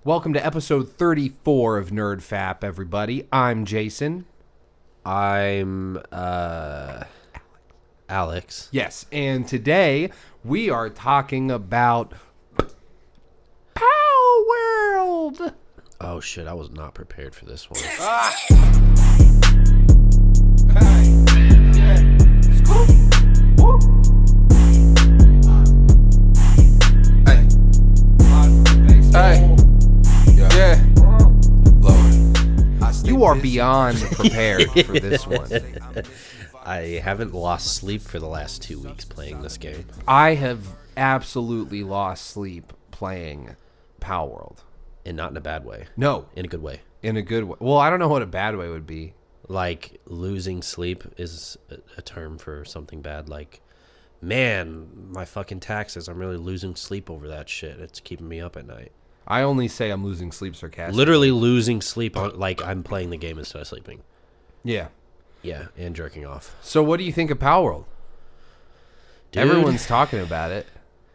Welcome to episode 34 of Nerd Fap, everybody. I'm Jason. I'm Alex. Yes, and today we are talking about PALWORLD. Oh shit, I was not prepared for this one. You are beyond prepared for this one. I haven't lost sleep for the last 2 weeks playing this game. I have absolutely lost sleep playing PALWORLD. And not in a bad way. No. In a good way. In a good way. Well, I don't know what a bad way would be. Like, losing sleep is a term for something bad. Like, man, my fucking taxes, I'm really losing sleep over that shit. It's keeping me up at night. I only say I'm losing sleep sarcastically. Literally losing sleep on, like, I'm playing the game instead of sleeping. Yeah. Yeah, and jerking off. So what do you think of PALWORLD? Dude, Everyone's talking about it.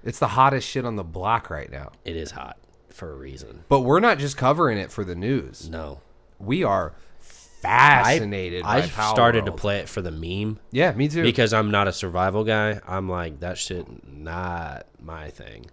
It's the hottest shit on the block right now. it is hot for a reason. But we're not just covering it for the news. No. We are fascinated by I started to PALWORLD. play it for the meme. Yeah, me too. Because I'm not a survival guy. I'm like, that shit not my thing.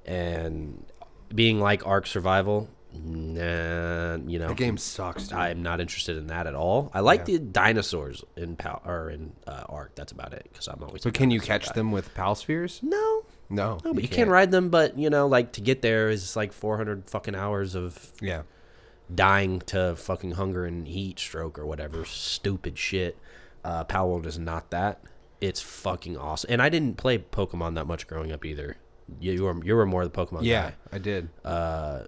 And being like Ark Survival, nah, you know. The game sucks, dude. I'm not interested in that at all. I like the dinosaurs in Ark. That's about it. Because I'm always. So can you catch them with PAL spheres? No. No. No, but you can ride them. But, you know, like, to get there is like 400 fucking hours of dying to fucking hunger and heat stroke or whatever stupid shit. PALWORLD is not that. It's fucking awesome. And I didn't play Pokemon that much growing up either. You were more the Pokemon guy. Yeah, I did. But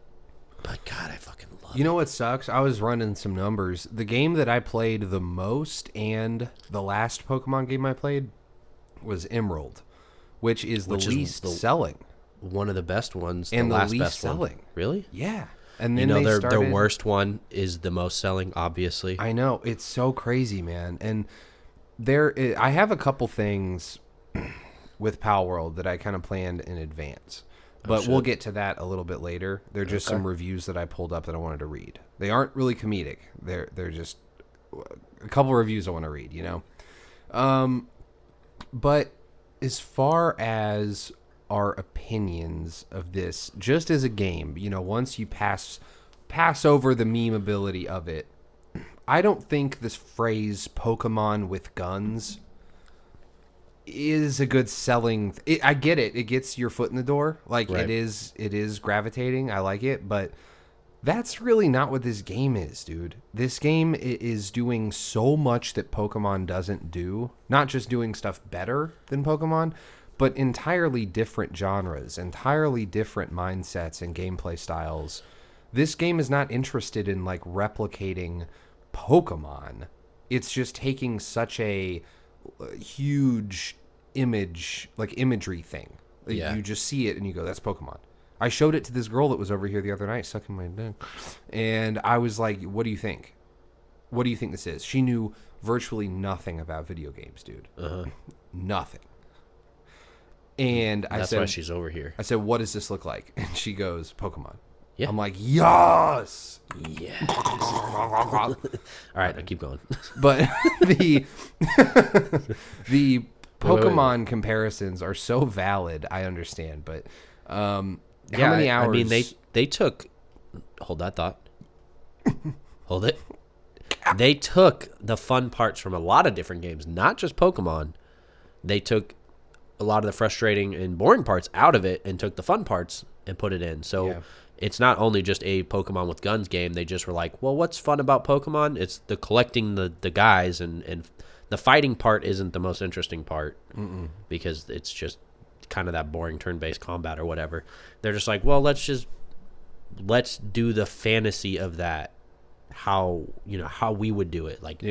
God, I fucking love it. You know what sucks? I was running some numbers. The game that I played the most and the last Pokemon game I played was Emerald, which is the least selling. One of the best ones. And the last least best selling. One. Really? Yeah. And then you know, they their worst one is the most selling, obviously. I know. It's so crazy, man. And I have a couple things with PALWORLD that I kind of planned in advance. But we'll get to that a little bit later. They're just some reviews that I pulled up that I wanted to read. They aren't really comedic. They're just a couple reviews I want to read, you know? But as far as our opinions of this, just as a game, you know, once you pass over the memeability of it, I don't think this phrase Pokemon with guns is a good selling. I get it. It gets your foot in the door. Like, right. it is gravitating. I like it, but that's really not what this game is, dude. This game is doing so much that Pokemon doesn't do. Not just doing stuff better than Pokemon, but entirely different genres, entirely different mindsets and gameplay styles. This game is not interested in, like, replicating Pokemon. It's just taking such a huge imagery thing. Yeah. You just see it and you go, that's Pokemon. I showed it to this girl that was over here the other night sucking my dick, and I was like, what do you think? What do you think this is? She knew virtually nothing about video games, dude. Nothing. And That's why she's over here. I said, what does this look like? And she goes, Pokemon. Yeah. I'm like, yes. Yeah. All right, I keep going. But the Pokemon comparisons are so valid. I understand, but how many hours? I mean, they took. Hold that thought. Hold it. They took the fun parts from a lot of different games, not just Pokemon. They took a lot of the frustrating and boring parts out of it and took the fun parts and put it in. So it's not only just a Pokemon with guns game. They just were like, well, what's fun about Pokemon? It's the collecting the guys, and the fighting part isn't the most interesting part because it's just kind of that boring turn-based combat or whatever. They're just like, well, let's do the fantasy of that. How we would do it. Like,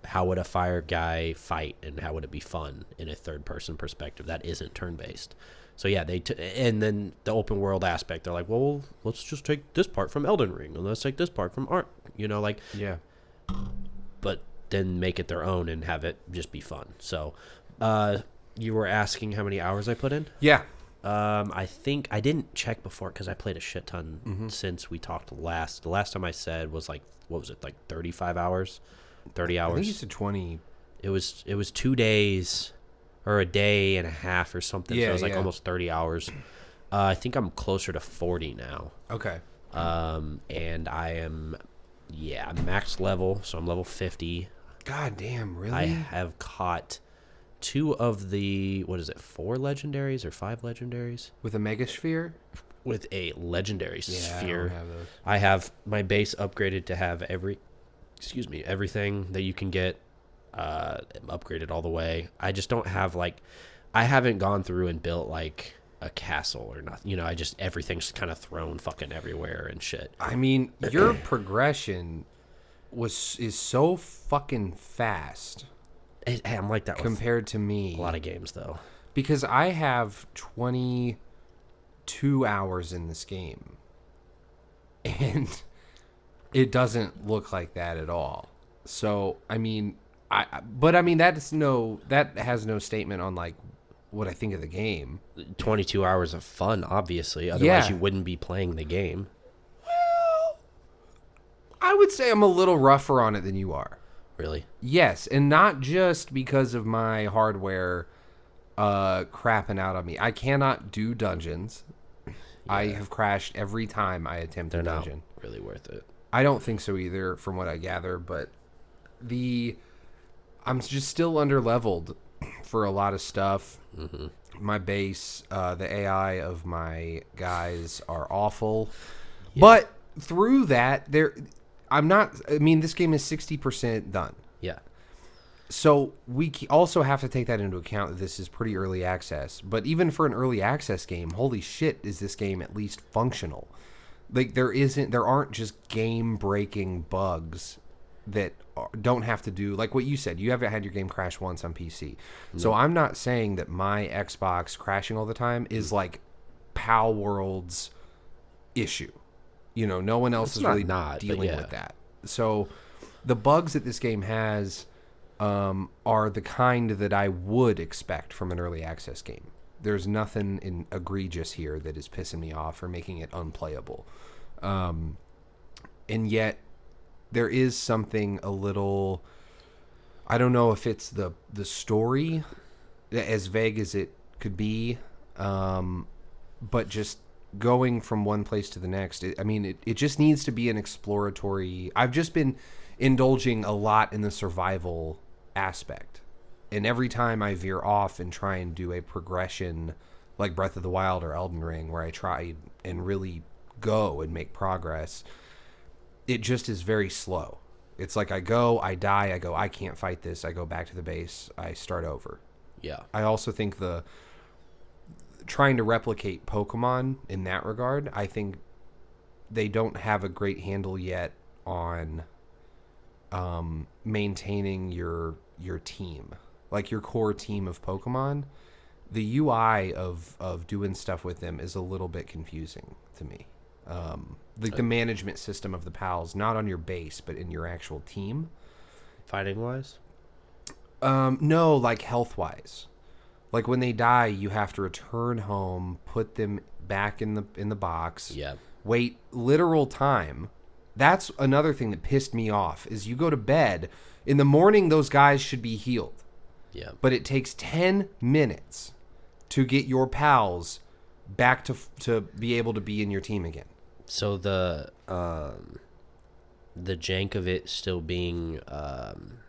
how would a fire guy fight, and how would it be fun in a third-person perspective that isn't turn-based? So yeah, and then the open world aspect, they're like, well, let's just take this part from Elden Ring, and let's take this part from Ark, but then make it their own and have it just be fun. So, you were asking how many hours I put in? Yeah. I think I didn't check before because I played a shit ton since we talked last. The last time I said was like, what was it, like 35 hours, 30 hours? I think you said 20. It was 2 days or a day and a half or something. So Yeah, it was like yeah. almost 30 hours. I think I'm closer to 40 now. Okay. And I am, I'm max level, so I'm level 50. God damn, really? I have caught 2 of the, 4 legendaries or 5 legendaries? With a mega sphere? With a legendary sphere. I don't have those. I have my base upgraded to have everything that you can get upgraded all the way. I just don't have I haven't gone through and built like a castle or nothing. I just, everything's kind of thrown fucking everywhere and shit. I mean, your progression is so fucking fast I'm like that compared to me. with a lot of games though. Because I have 22 hours in this game. And it doesn't look like that at all. So, I mean, that has no statement on like what I think of the game. 22 hours of fun, obviously. Otherwise, Yeah. you wouldn't be playing the game. Well, I would say I'm a little rougher on it than you are. Really? Yes, and not just because of my hardware crapping out on me. I cannot do dungeons. Yeah. I have crashed every time I attempt a dungeon. Not really worth it. I don't think so either, from what I gather, but I'm just still under-leveled for a lot of stuff. Mm-hmm. My base, the AI of my guys are awful. Yeah. But through that, this game is 60% done. Yeah. So we also have to take that into account that this is pretty early access. But even for an early access game, holy shit, is this game at least functional? Like there aren't just game-breaking bugs that don't have to do, like what you said, you haven't had your game crash once on PC. Mm. So I'm not saying that my Xbox crashing all the time is like PALWORLD's issue. No one else is really dealing with that. So the bugs that this game has are the kind that I would expect from an early access game. There's nothing egregious here that is pissing me off or making it unplayable. And yet there is something a little, I don't know if it's the story, as vague as it could be, but just going from one place to the next. It just needs to be an exploratory. I've just been indulging a lot in the survival aspect. And every time I veer off and try and do a progression like Breath of the Wild or Elden Ring, where I try and really go and make progress, it just is very slow. It's like I go, I die, I go, I can't fight this. I go back to the base, I start over. Yeah. I also think trying to replicate Pokemon in that regard, I think they don't have a great handle yet on maintaining your team. Like your core team of Pokemon, the UI of doing stuff with them is a little bit confusing to me. The management system of the pals, not on your base, but in your actual team. Fighting wise? No, like health wise. Like when they die, you have to return home, put them back in the box. Yeah. Wait literal time. That's another thing that pissed me off. Is you go to bed in the morning, those guys should be healed. Yeah. But it takes 10 minutes to get your pals back to be able to be in your team again. So the jank of it still being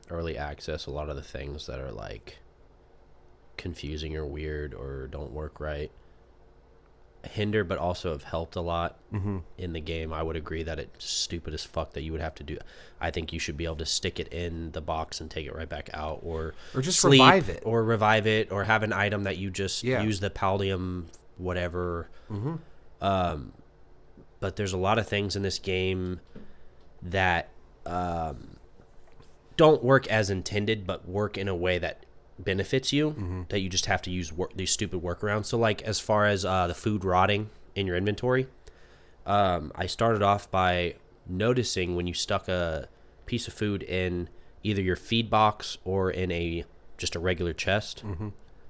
early access, a lot of the things that are like confusing or weird or don't work right hinder, but also have helped a lot in the game. I would agree that it's stupid as fuck that you would have to do. I think you should be able to stick it in the box and take it right back out, or just sleep, revive it, or have an item that you just use the Paldium whatever. But there's a lot of things in this game that don't work as intended, but work in a way that benefits you, that you just have to use these stupid workarounds. So like as far as the food rotting in your inventory, I started off by noticing when you stuck a piece of food in either your feed box or in just a regular chest,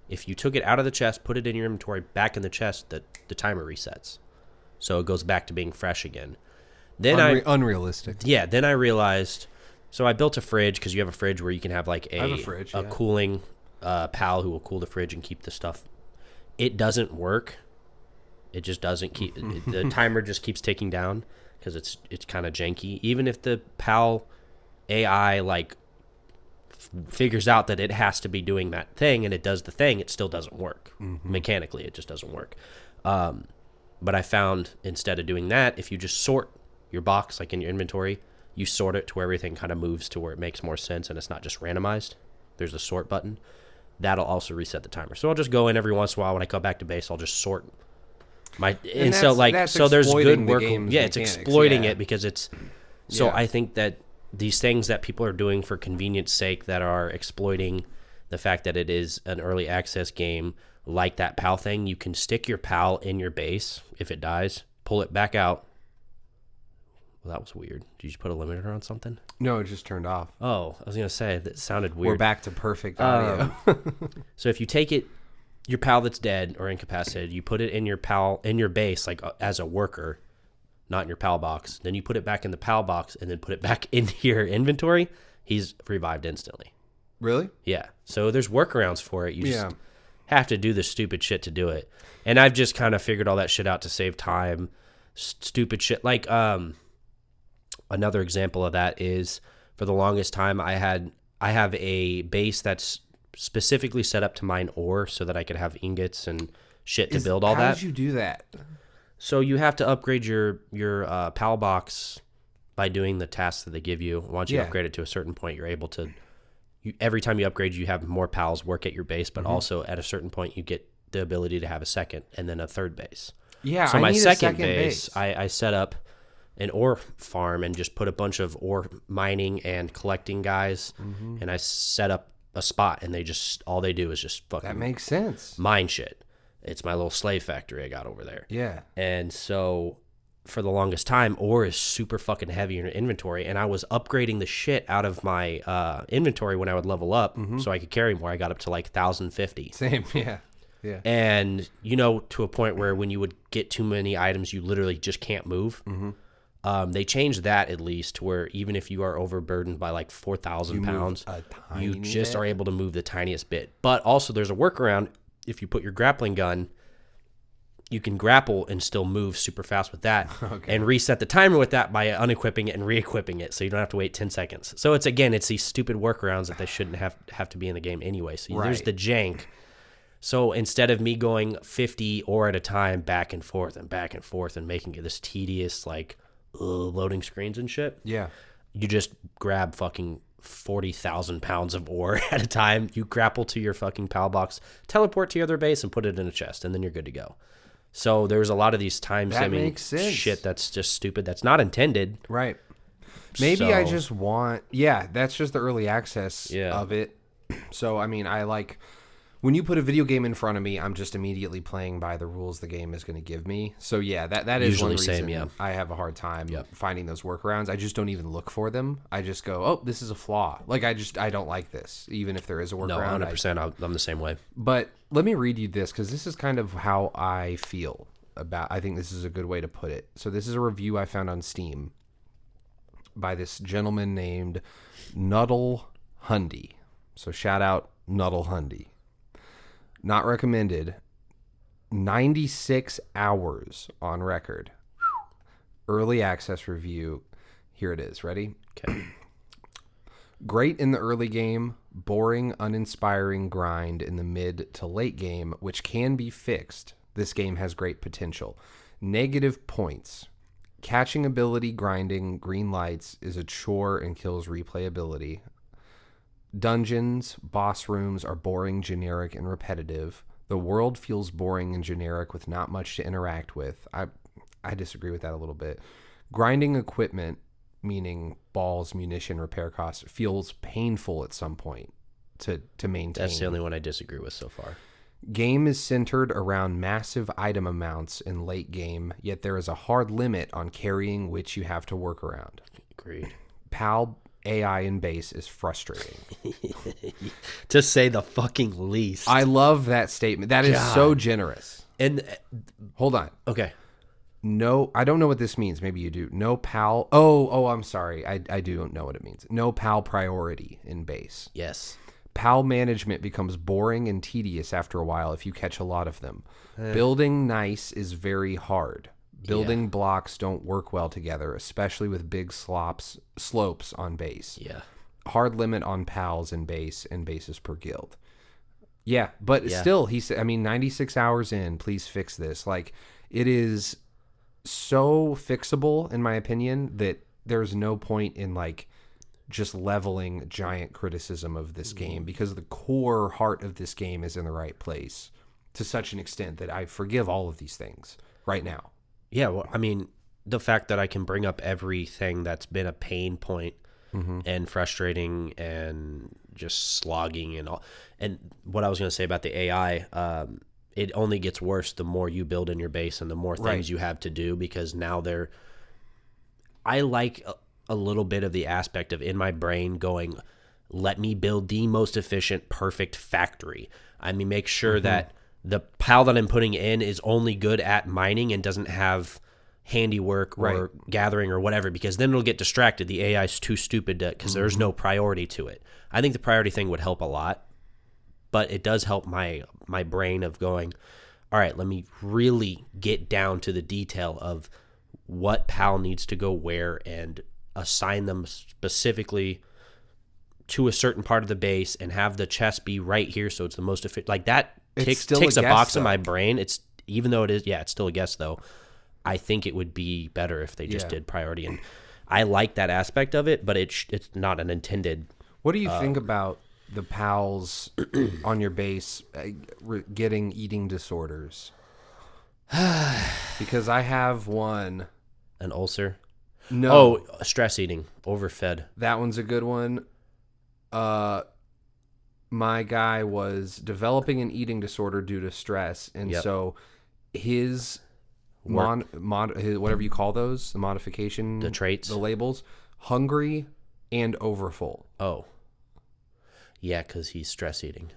If you took it out of the chest, put it in your inventory, back in the chest, the timer resets. So it goes back to being fresh again. Then unrealistic. Yeah, then I realized, so I built a fridge, because you have a fridge where you can have like a cooling pal who will cool the fridge and keep the stuff. It doesn't work. It just doesn't keep, the timer just keeps ticking down because it's kind of janky. Even if the pal AI like figures out that it has to be doing that thing and it does the thing, it still doesn't work. Mechanically, it just doesn't work. But I found instead of doing that, if you just sort your box, like in your inventory, you sort it to where everything kind of moves to where it makes more sense and it's not just randomized. There's a sort button. That'll also reset the timer. So I'll just go in every once in a while when I come back to base, I'll just sort my, and so like, so there's good work. Yeah, it's exploiting it because it's, so I think that these things that people are doing for convenience sake that are exploiting the fact that it is an early access game, like that PAL thing, you can stick your PAL in your base. If it dies, pull it back out. Well, that was weird. Did you just put a limiter on something? No, it just turned off. Oh, I was going to say, that sounded weird. We're back to perfect audio. So if you take it, your PAL that's dead or incapacitated, you put it in your PAL, in your base, like as a worker, not in your PAL box. Then you put it back in the PAL box and then put it back into your inventory. He's revived instantly. Really? Yeah. So there's workarounds for it. You just have to do the stupid shit to do it. And I've just kind of figured all that shit out to save time. Stupid shit. Like, another example of that is, for the longest time, I have a base that's specifically set up to mine ore so that I could have ingots and shit to build all that. How did you do that? So you have to upgrade your PAL box by doing the tasks that they give you. Once you upgrade it to a certain point, you're able to, every time you upgrade, you have more PALs work at your base, but also at a certain point, you get the ability to have a second and then a third base. Yeah, so my second base, I set up an ore farm and just put a bunch of ore mining and collecting guys, and I set up a spot, and they just, all they do is just fucking, that makes sense, mine shit. It's my little slave factory I got over there. Yeah. And so for the longest time, ore is super fucking heavy in your inventory, and I was upgrading the shit out of my inventory when I would level up so I could carry more. I got up to like 1,050. Same, yeah. Yeah. And, you know, to a point where when you would get too many items, you literally just can't move. They changed that at least to where even if you are overburdened by like 4,000 pounds, you just are able to move the tiniest bit. But also there's a workaround. If you put your grappling gun, you can grapple and still move super fast with that and reset the timer with that by unequipping it and re-equipping it, so you don't have to wait 10 seconds. So it's, again, it's these stupid workarounds that they shouldn't have to be in the game anyway. So there's the jank. So instead of me going 50 ore at a time back and forth and making it this tedious, like, loading screens and shit, you just grab fucking 40,000 pounds of ore at a time. You grapple to your fucking PAL box, teleport to your other base, and put it in a chest, and then you're good to go. So there's a lot of these time simming shit that's just stupid. That's not intended. Right. Maybe I just want, that's just the early access of it. So, I mean, I like, when you put a video game in front of me, I'm just immediately playing by the rules the game is going to give me. So, that is usually one reason I have a hard time finding those workarounds. I just don't even look for them. I just go, oh, this is a flaw. Like, I don't like this, even if there is a workaround. No, 100%. I'm the same way. But let me read you this, because this is kind of how I feel about, I think this is a good way to put it. So, this is a review I found on Steam by this gentleman named Nuddle Hundy. So, shout out Nuddle Hundy. Not recommended. 96 hours on record. Early access review. Here it is. Ready? Okay. Great in the early game. Boring, uninspiring grind in the mid to late game, which can be fixed. This game has great potential. Negative points. Catching ability grinding green lights is a chore and kills replayability. Dungeons, boss rooms are boring, generic, and repetitive. The world feels boring and generic with not much to interact with. I disagree with that a little bit. Grinding equipment, meaning balls, munition, repair costs, feels painful at some point to maintain. That's the only one I disagree with so far. Game is centered around massive item amounts in late game, yet there is a hard limit on carrying which you have to work around. Agreed. PAL AI in base is frustrating. To say the fucking least. I love that statement. That is so generous. And hold on. Okay. No, I don't know what this means. Maybe you do. No PAL. Oh, I'm sorry. I do know what it means. No PAL priority in base. Yes. PAL management becomes boring and tedious after a while if you catch a lot of them. Building nice is very hard. Building blocks don't work well together, especially with big slopes on base. Yeah. Hard limit on PALs in base and bases per guild. Yeah, but still, he said, 96 hours in, please fix this. Like, it is so fixable, in my opinion, that there's no point in, like, just leveling giant criticism of this game, because the core heart of this game is in the right place to such an extent that I forgive all of these things right now. Yeah, well, I mean, the fact that I can bring up everything that's been a pain point and frustrating and just slogging and all. And what I was going to say about the AI, it only gets worse the more you build in your base and the more things you have to do, because now I like a little bit of the aspect of in my brain going, let me build the most efficient, perfect factory. I mean, make sure that the pal that I'm putting in is only good at mining and doesn't have handiwork or gathering or whatever, because then it'll get distracted. The AI is too stupid because there's no priority to it. I think the priority thing would help a lot, but it does help my brain of going, all right, let me really get down to the detail of what pal needs to go where and assign them specifically to a certain part of the base and have the chest be right here so it's the most efficient. Like that ticks a box in my brain. It's, even though it is, it's still a guess though. I think it would be better if they just did priority, and I like that aspect of it, but it's not an intended. What do you think about the pals on your base getting eating disorders? Because I have one. An ulcer? No. Oh, stress eating, overfed. That one's a good one. My guy was developing an eating disorder due to stress, and so his whatever you call those, the modification, the traits, the labels, hungry and overfull. Oh, yeah, because he's stress eating.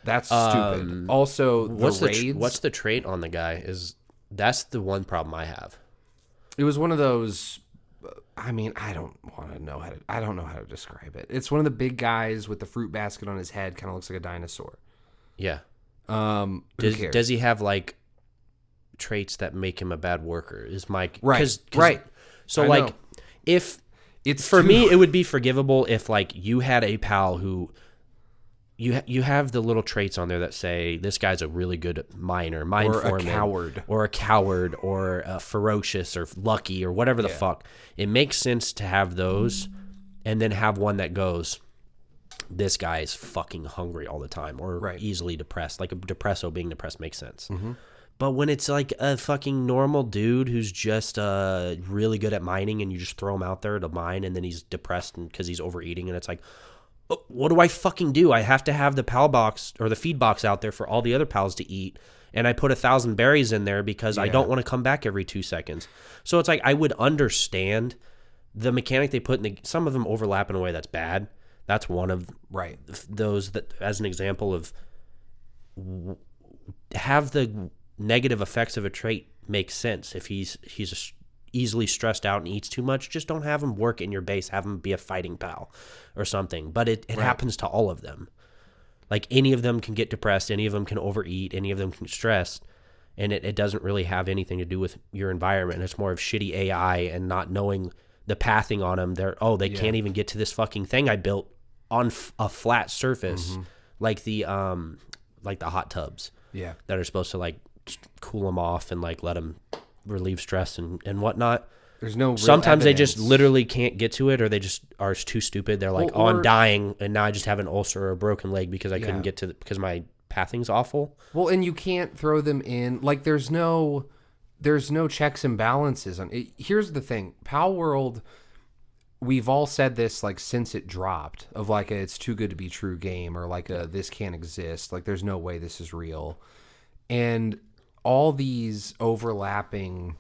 That's stupid. Also, what's the trait on the guy? That's the one problem I have. It was one of those. I mean, I don't know how to describe it. It's one of the big guys with the fruit basket on his head, kind of looks like a dinosaur. Yeah. Does he have like traits that make him a bad worker? Is Mike right? So like, if it's for me, it would be forgivable if like you had a pal who you have the little traits on there that say this guy's a really good miner, mine foreman, or a coward, or ferocious, or lucky, or whatever the fuck. It makes sense to have those, and then have one that goes, this guy is fucking hungry all the time, or easily depressed. Like a depresso being depressed makes sense. But when it's like a fucking normal dude who's just really good at mining, and you just throw him out there to mine, and then he's depressed because he's overeating, and it's like, what do I fucking do? I have to have the pal box or the feed box out there for all the other pals to eat, and I put 1,000 berries in there because I don't want to come back every 2 seconds. So it's like, I would understand the mechanic they put in some of them overlap in a way that's bad. That's one of those that, as an example of, have the negative effects of a trait make sense. If he's easily stressed out and eats too much, just don't have him work in your base. Have him be a fighting pal or something. But it happens to all of them. Like, any of them can get depressed, any of them can overeat, any of them can stress, and it doesn't really have anything to do with your environment. It's more of shitty AI and not knowing the pathing on them. They can't even get to this fucking thing I built on a flat surface, like the hot tubs that are supposed to like cool them off and like let them relieve stress and whatnot. There's no real sometimes evidence. They just literally can't get to it, or they just are too stupid. They're like, I'm dying, and now I just have an ulcer or a broken leg because I couldn't get to because my pathing's awful. Well, and you can't throw them in. Like, there's no checks and balances on it. Here's the thing, PALWORLD, we've all said this like since it dropped, of like it's too good to be true game, or like this can't exist, like there's no way this is real. And all these overlapping,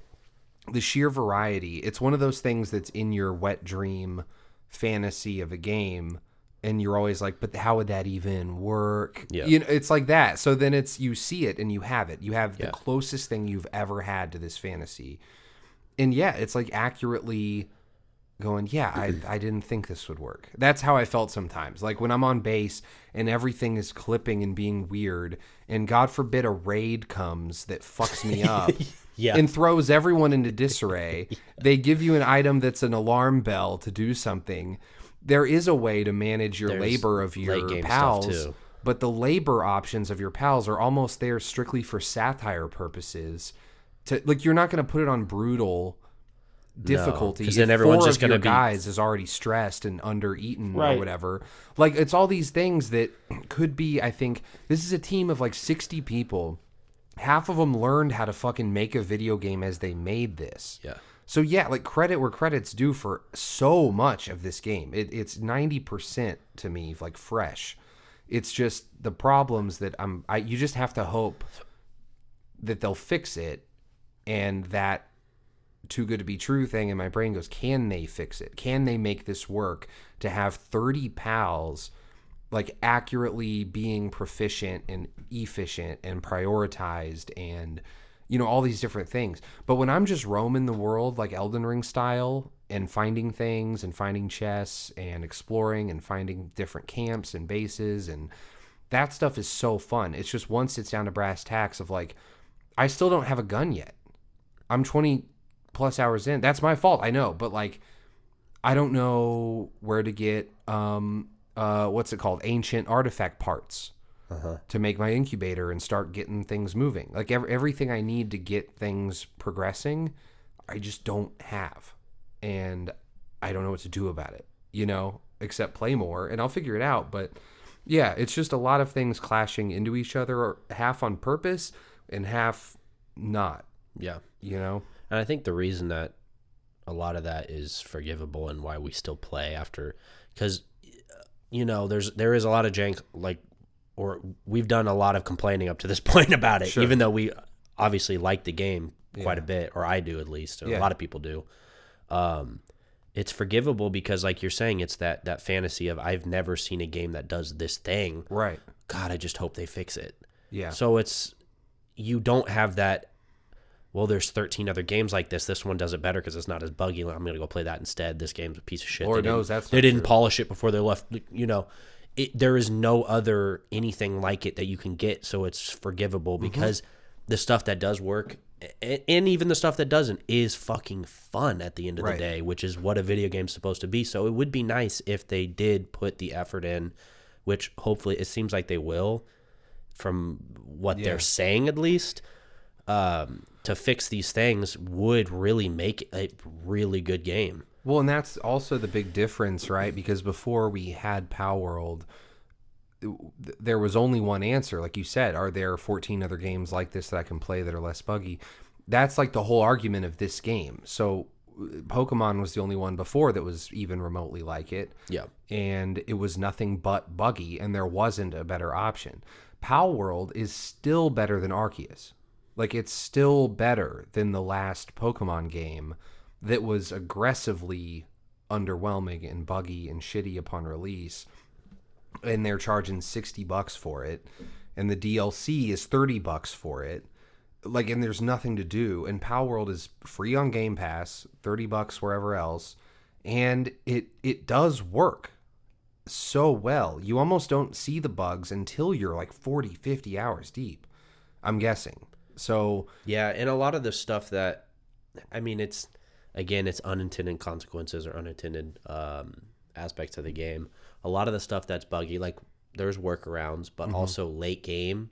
the sheer variety, it's one of those things that's in your wet dream fantasy of a game, and you're always like, but how would that even work? Yeah. You know, it's like that. So then you see it and you have it. You have the Yeah. closest thing you've ever had to this fantasy. And yeah, it's like accurately going, yeah, I didn't think this would work. That's how I felt sometimes. Like when I'm on base and everything is clipping and being weird, and God forbid a raid comes that fucks me up Yeah. and throws everyone into disarray. They give you an item that's an alarm bell to do something. There is a way to manage your There's labor of late your game pals, stuff, too. but the labor options of your pals are almost there strictly for satire purposes. Like you're not going to put it on brutal difficulty, 'cause then if everyone's four just of your gonna be- guys is already stressed and under-eaten or Right. whatever. Like it's all these things that could be, I think this is a team of like 60 people. Half of them learned how to fucking make a video game as they made this. Yeah. So yeah, like credit where credit's due for so much of this game. It's 90% to me like fresh. It's just the problems that you just have to hope that they'll fix it, and that too good to be true thing in my brain goes, can they fix it? Can they make this work to have 30 pals like accurately being proficient and efficient and prioritized and, you know, all these different things. But when I'm just roaming the world like Elden Ring style and finding things and finding chests and exploring and finding different camps and bases, and that stuff is so fun. It's just once it's down to brass tacks of like, I still don't have a gun yet. I'm 20 plus hours in. That's my fault, I know, but like I don't know where to get what's it called, ancient artifact parts to make my incubator and start getting things moving. Like everything I need to get things progressing, I just don't have, and I don't know what to do about it, you know, except play more, and I'll figure it out. But yeah, it's just a lot of things clashing into each other, half on purpose and half not, Yeah. you know. And I think the reason that a lot of that is forgivable and why we still play after, because, you know, there is a lot of jank, like, or we've done a lot of complaining up to this point about it, Sure. even though we obviously like the game quite Yeah. a bit, or I do at least, or Yeah. a lot of people do. It's forgivable because, like you're saying, it's that fantasy of I've never seen a game that does this thing. Right. God, I just hope they fix it. Yeah. So you don't have that, well, there's 13 other games like this. This one does it better because it's not as buggy. I'm going to go play that instead. This game's a piece of shit. Lord knows that's they not didn't true. polish it before they left. You know, there is no other anything like it that you can get. So it's forgivable because the stuff that does work and even the stuff that doesn't is fucking fun at the end of the Right. day, which is what a video game's supposed to be. So it would be nice if they did put the effort in, which hopefully it seems like they will from what Yeah. they're saying at least. To fix these things would really make a really good game. Well, and that's also the big difference, right? Because before we had PALWORLD, there was only one answer. Like you said, are there 14 other games like this that I can play that are less buggy? That's like the whole argument of this game. So Pokemon was the only one before that was even remotely like it. Yeah. And it was nothing but buggy, and there wasn't a better option. PALWORLD is still better than Arceus. Like, it's still better than the last Pokemon game that was aggressively underwhelming and buggy and shitty upon release. And they're charging $60 for it. And the DLC is $30 for it. Like, and there's nothing to do. And PALWORLD is free on Game Pass, $30 wherever else. And it does work so well. You almost don't see the bugs until you're like 40, 50 hours deep, I'm guessing. So Yeah, and a lot of the stuff that, I mean, it's unintended consequences or unintended aspects of the game. A lot of the stuff that's buggy, like there's workarounds, but also late game,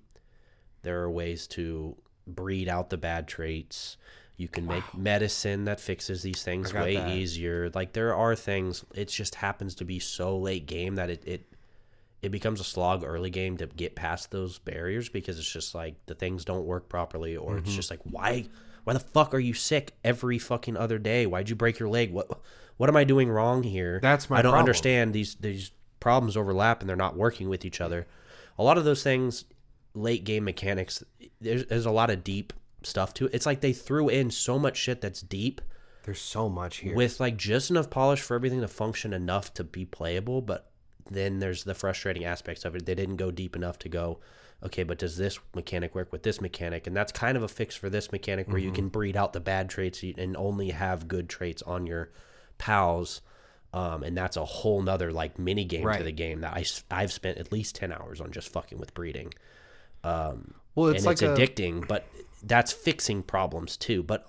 there are ways to breed out the bad traits. You can make medicine that fixes these things way easier. Like there are things, it just happens to be so late game that it becomes a slog early game to get past those barriers because it's just like the things don't work properly, or it's just like, why the fuck are you sick every fucking other day? Why'd you break your leg? What am I doing wrong here? That's my I don't problem. understand. These problems overlap and they're not working with each other. A lot of those things, late game mechanics, there's a lot of deep stuff to it. It's like they threw in so much shit that's deep There's so much here. with like just enough polish for everything to function enough to be playable, but then there's the frustrating aspects of it. They didn't go deep enough to go, okay, but does this mechanic work with this mechanic? And that's kind of a fix for this mechanic where you can breed out the bad traits and only have good traits on your pals. And that's a whole nother like mini game to the game that I've spent at least 10 hours on just fucking with breeding. Well, it's like addicting, but that's fixing problems too. But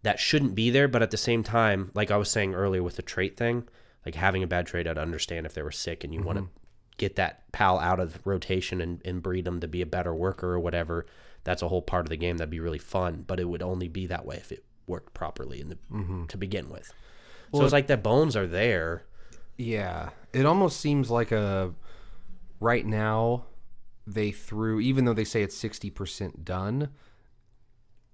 that shouldn't be there. But at the same time, like I was saying earlier with the trait thing, like having a bad trait, I'd understand if they were sick and you want to get that pal out of rotation and breed them to be a better worker or whatever. That's a whole part of the game that'd be really fun, but it would only be that way if it worked properly to begin with. Well, so it's like the bones are there. Yeah. It almost seems like right now they threw, even though they say it's 60% done,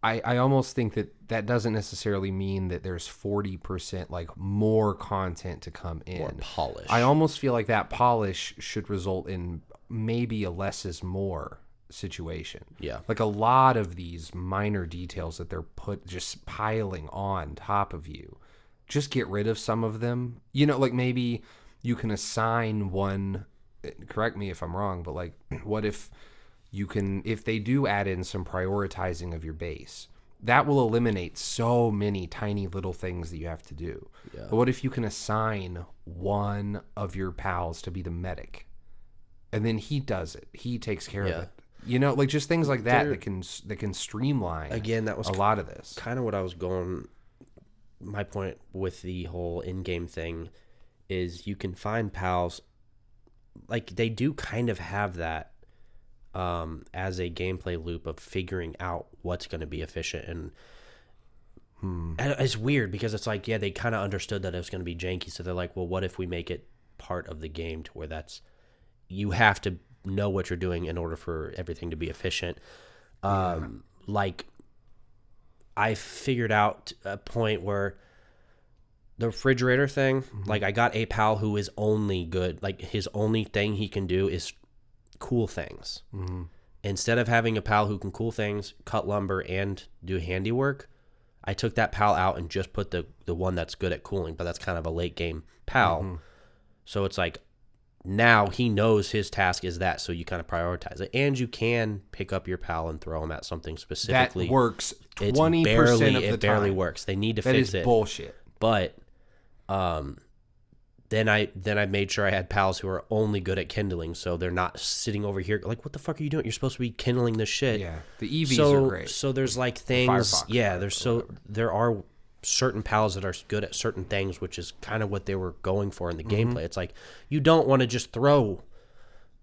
I almost think that doesn't necessarily mean that there's 40% like more content to come in. More polish. I almost feel like that polish should result in maybe a less is more situation. Yeah. Like a lot of these minor details that they're just piling on top of you. Just get rid of some of them. You know, like maybe you can assign one, correct me if I'm wrong, but like what if if they do add in some prioritizing of your base, that will eliminate so many tiny little things that you have to do. Yeah. But what if you can assign one of your pals to be the medic, and then he does it? He takes care of it. You know, like just things like that that can streamline. Again, that was a lot of this. Kind of what I was going. My point with the whole in-game thing is you can find pals, like they do kind of have that. As a gameplay loop of figuring out what's going to be efficient. And it's weird because it's like, yeah, they kind of understood that it was going to be janky. So they're like, well, what if we make it part of the game to where you have to know what you're doing in order for everything to be efficient. Like I figured out a point where the refrigerator thing, like I got a pal who is only good. Like his only thing he can do is cool things. Instead of having a pal who can cool things, cut lumber, and do handiwork, I took that pal out and just put the one that's good at cooling, but that's kind of a late game pal. So it's like now he knows his task is that, so you kind of prioritize it. And you can pick up your pal and throw him at something specifically. That works 20% of the time. It barely works. They need to fix it. That is bullshit. But then I made sure I had pals who are only good at kindling, so they're not sitting over here like, what the fuck are you doing? You're supposed to be kindling this shit. Yeah, the EVs are great. So there's like things, there are certain pals that are good at certain things, which is kind of what they were going for in the gameplay. It's like you don't want to just throw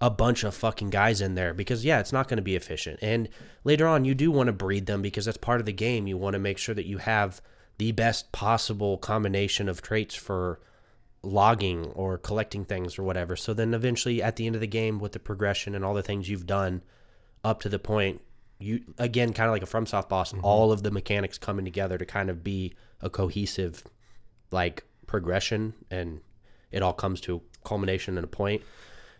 a bunch of fucking guys in there because it's not going to be efficient. And later on, you do want to breed them because that's part of the game. You want to make sure that you have the best possible combination of traits for logging or collecting things or whatever. So then eventually at the end of the game with the progression and all the things you've done up to the point, you again, kind of like a FromSoft boss, all of the mechanics coming together to kind of be a cohesive like progression, and it all comes to a culmination and a point.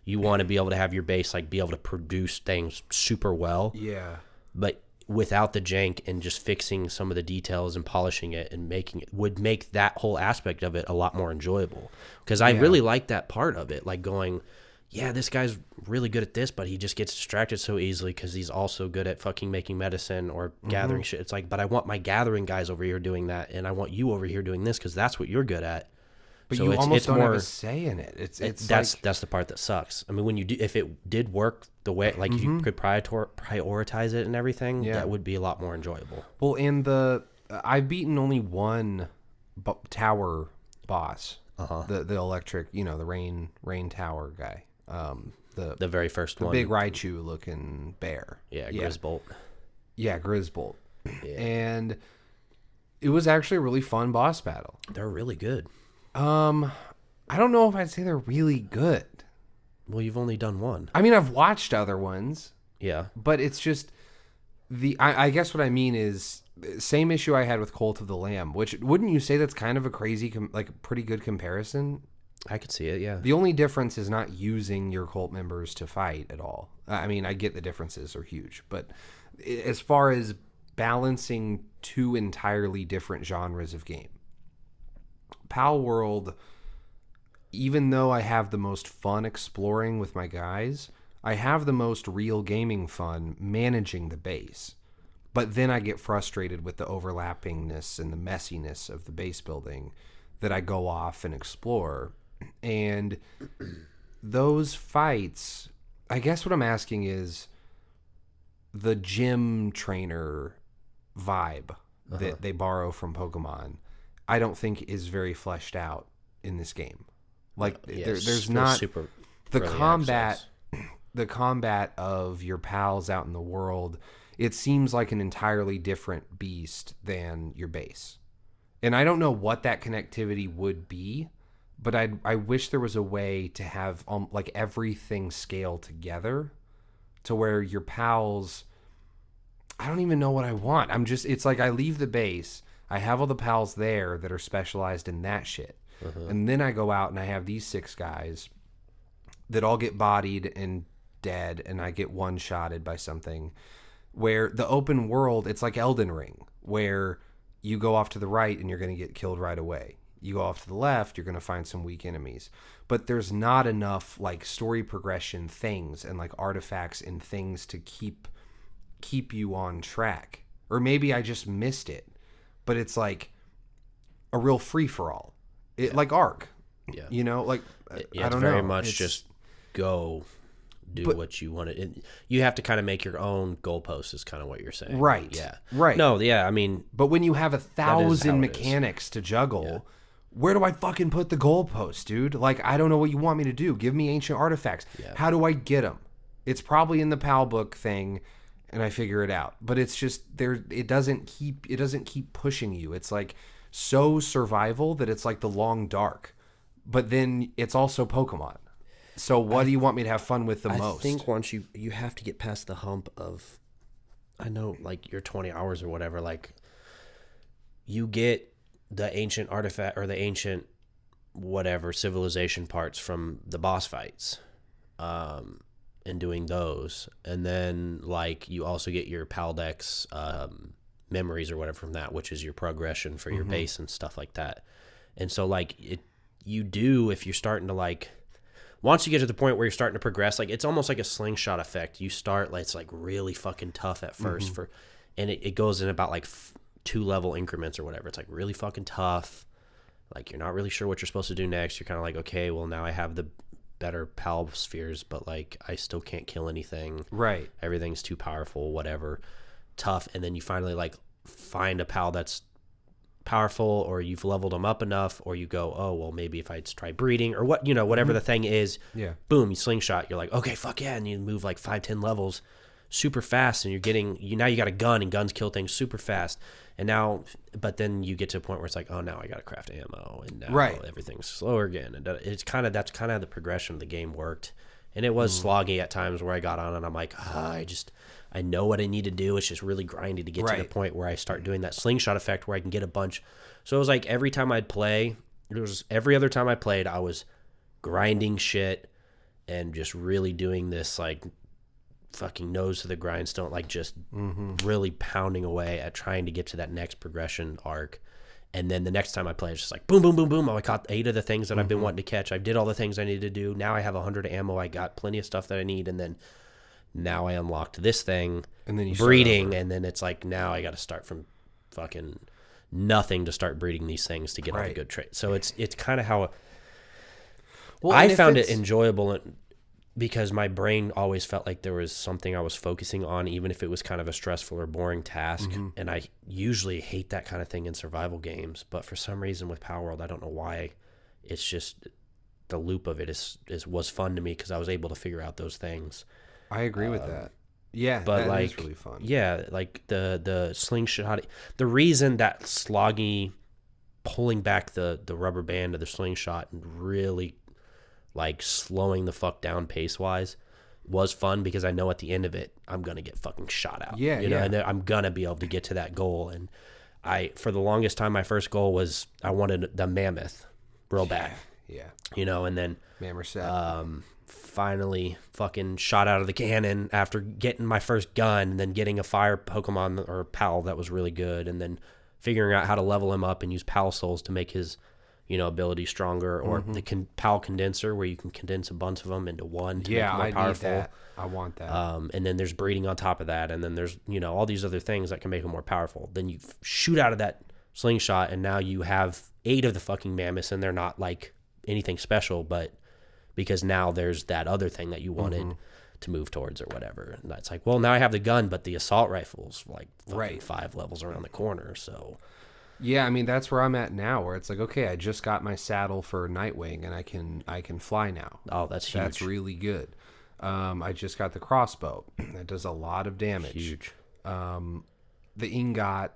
You want to be able to have your base like be able to produce things super well. Yeah. But without the jank and just fixing some of the details and polishing it and making it would make that whole aspect of it a lot more enjoyable. Because I really like that part of it, like going, this guy's really good at this, but he just gets distracted so easily because he's also good at fucking making medicine or gathering shit. It's like, but I want my gathering guys over here doing that, and I want you over here doing this because that's what you're good at. But so you almost don't have a say in it. That's the part that sucks. I mean, when you do, if it did work the way, like you could prioritize it and everything, that would be a lot more enjoyable. Well, I've beaten only one tower boss, the electric, the rain tower guy, the very first one, the big Raichu looking bear, Grisbolt, Grisbolt, and it was actually a really fun boss battle. They're really good. I don't know if I'd say they're really good. Well, you've only done one. I mean, I've watched other ones. Yeah. But it's just I guess what I mean is same issue I had with Cult of the Lamb, which wouldn't you say that's kind of a crazy, like pretty good comparison? I could see it, yeah. The only difference is not using your cult members to fight at all. I mean, I get the differences are huge, but as far as balancing two entirely different genres of game, Pal World, even though I have the most fun exploring with my guys, I have the most real gaming fun managing the base. But then I get frustrated with the overlappingness and the messiness of the base building that I go off and explore. And those fights, I guess what I'm asking is the gym trainer vibe that they borrow from Pokemon, I don't think is very fleshed out in this game. Like there's not super the early combat access. the combat of your pals out in the world. It seems like an entirely different beast than your base. And I don't know what that connectivity would be, but I wish there was a way to have like everything scale together to where your pals, I don't even know what I want. It's like I leave the base, I have all the pals there that are specialized in that shit. And then I go out and I have these 6 guys that all get bodied and dead, and I get one-shotted by something. Where the open world, it's like Elden Ring, where you go off to the right and you're going to get killed right away. You go off to the left, you're going to find some weak enemies. But there's not enough like story progression things and like artifacts and things to keep you on track. Or maybe I just missed it. But it's like a real free-for-all. Like Ark. Yeah. You know, like I don't know. Very much just go do what you want to. You have to kind of make your own goalposts is kind of what you're saying. Right. Yeah. Right. No, yeah, I mean. But when you have 1,000 it mechanics to juggle, where do I fucking put the goalpost, dude? Like, I don't know what you want me to do. Give me ancient artifacts. Yeah. How do I get them? It's probably in the PAL book thing, and I figure it out. But it's just there. It doesn't keep pushing you. It's like so survival that it's like the long dark. But then it's also Pokemon. So what do you want me to have fun with the most? I think once you have to get past the hump of, I know, like your 20 hours or whatever, like you get the ancient artifact or the ancient whatever civilization parts from the boss fights, and doing those. And then like you also get your Paldex memories or whatever from that, which is your progression for your base and stuff like that. And so like you do, if you're starting to like, once you get to the point where you're starting to progress, like it's almost like a slingshot effect. You start like it's like really fucking tough at first and it goes in about like 2 level increments or whatever. It's like really fucking tough. Like you're not really sure what you're supposed to do next. You're kind of like, okay, well now I have the better pal spheres, but like I still can't kill anything. Right. Everything's too powerful, whatever. Tough. And then you finally like find a pal that's powerful, or you've leveled them up enough, or you go, oh well, maybe if I just try breeding or what, you know, whatever the thing is. Yeah. Boom, you slingshot. You're like, okay, fuck yeah, and you move like 5-10 levels super fast, and now you got a gun, and guns kill things super fast. And now, but then you get to a point where it's like, oh, now I got to craft ammo, and now everything's slower again. And that's kind of the progression of the game worked. And it was sloggy at times where I got on and I'm like, I know what I need to do. It's just really grindy to get to the point where I start doing that slingshot effect where I can get a bunch. So it was like every time I'd play, every other time I played, I was grinding shit and just really doing this like fucking nose to the grindstone, like just really pounding away at trying to get to that next progression arc. And then the next time I play, it's just like boom, boom, boom, boom. Oh, I caught 8 of the things that I've been wanting to catch. I did all the things I needed to do. Now I have 100 ammo. I got plenty of stuff that I need. And then now I unlocked this thing, and then you breeding, and then it's like now I got to start from fucking nothing to start breeding these things to get all the good traits. So it's kind of how I found it enjoyable because my brain always felt like there was something I was focusing on, even if it was kind of a stressful or boring task. And I usually hate that kind of thing in survival games, but for some reason with PALWORLD, I don't know why. It's just the loop of it was fun to me because I was able to figure out those things. I agree with that. Yeah, but that like, is really fun. Yeah, like the slingshot. The reason that sloggy pulling back the rubber band of the slingshot and really like slowing the fuck down pace wise was fun because I know at the end of it I'm gonna get fucking shot out. Yeah, you know, and I'm gonna be able to get to that goal. And for the longest time, my first goal was I wanted the mammoth real bad. Yeah, you know, and then Mammoth finally fucking shot out of the cannon after getting my first gun, and then getting a fire Pokemon or Pal that was really good, and then figuring out how to level him up and use Pal Souls to make his ability stronger, or the PAL condenser where you can condense a bunch of them into one to make them more powerful. Need that. I want that. And then there's breeding on top of that, and then there's all these other things that can make them more powerful. Then you shoot out of that slingshot, and now you have 8 of the fucking mammoths, and they're not like anything special, but because now there's that other thing that you wanted to move towards or whatever. And that's like, well, now I have the gun, but the assault rifle's like fucking 5 levels around the corner, so... Yeah, I mean, that's where I'm at now, where it's like, okay, I just got my saddle for Nightwing, and I can fly now. Oh, that's huge. That's really good. I just got the crossbow. That does a lot of damage. Huge. The ingot,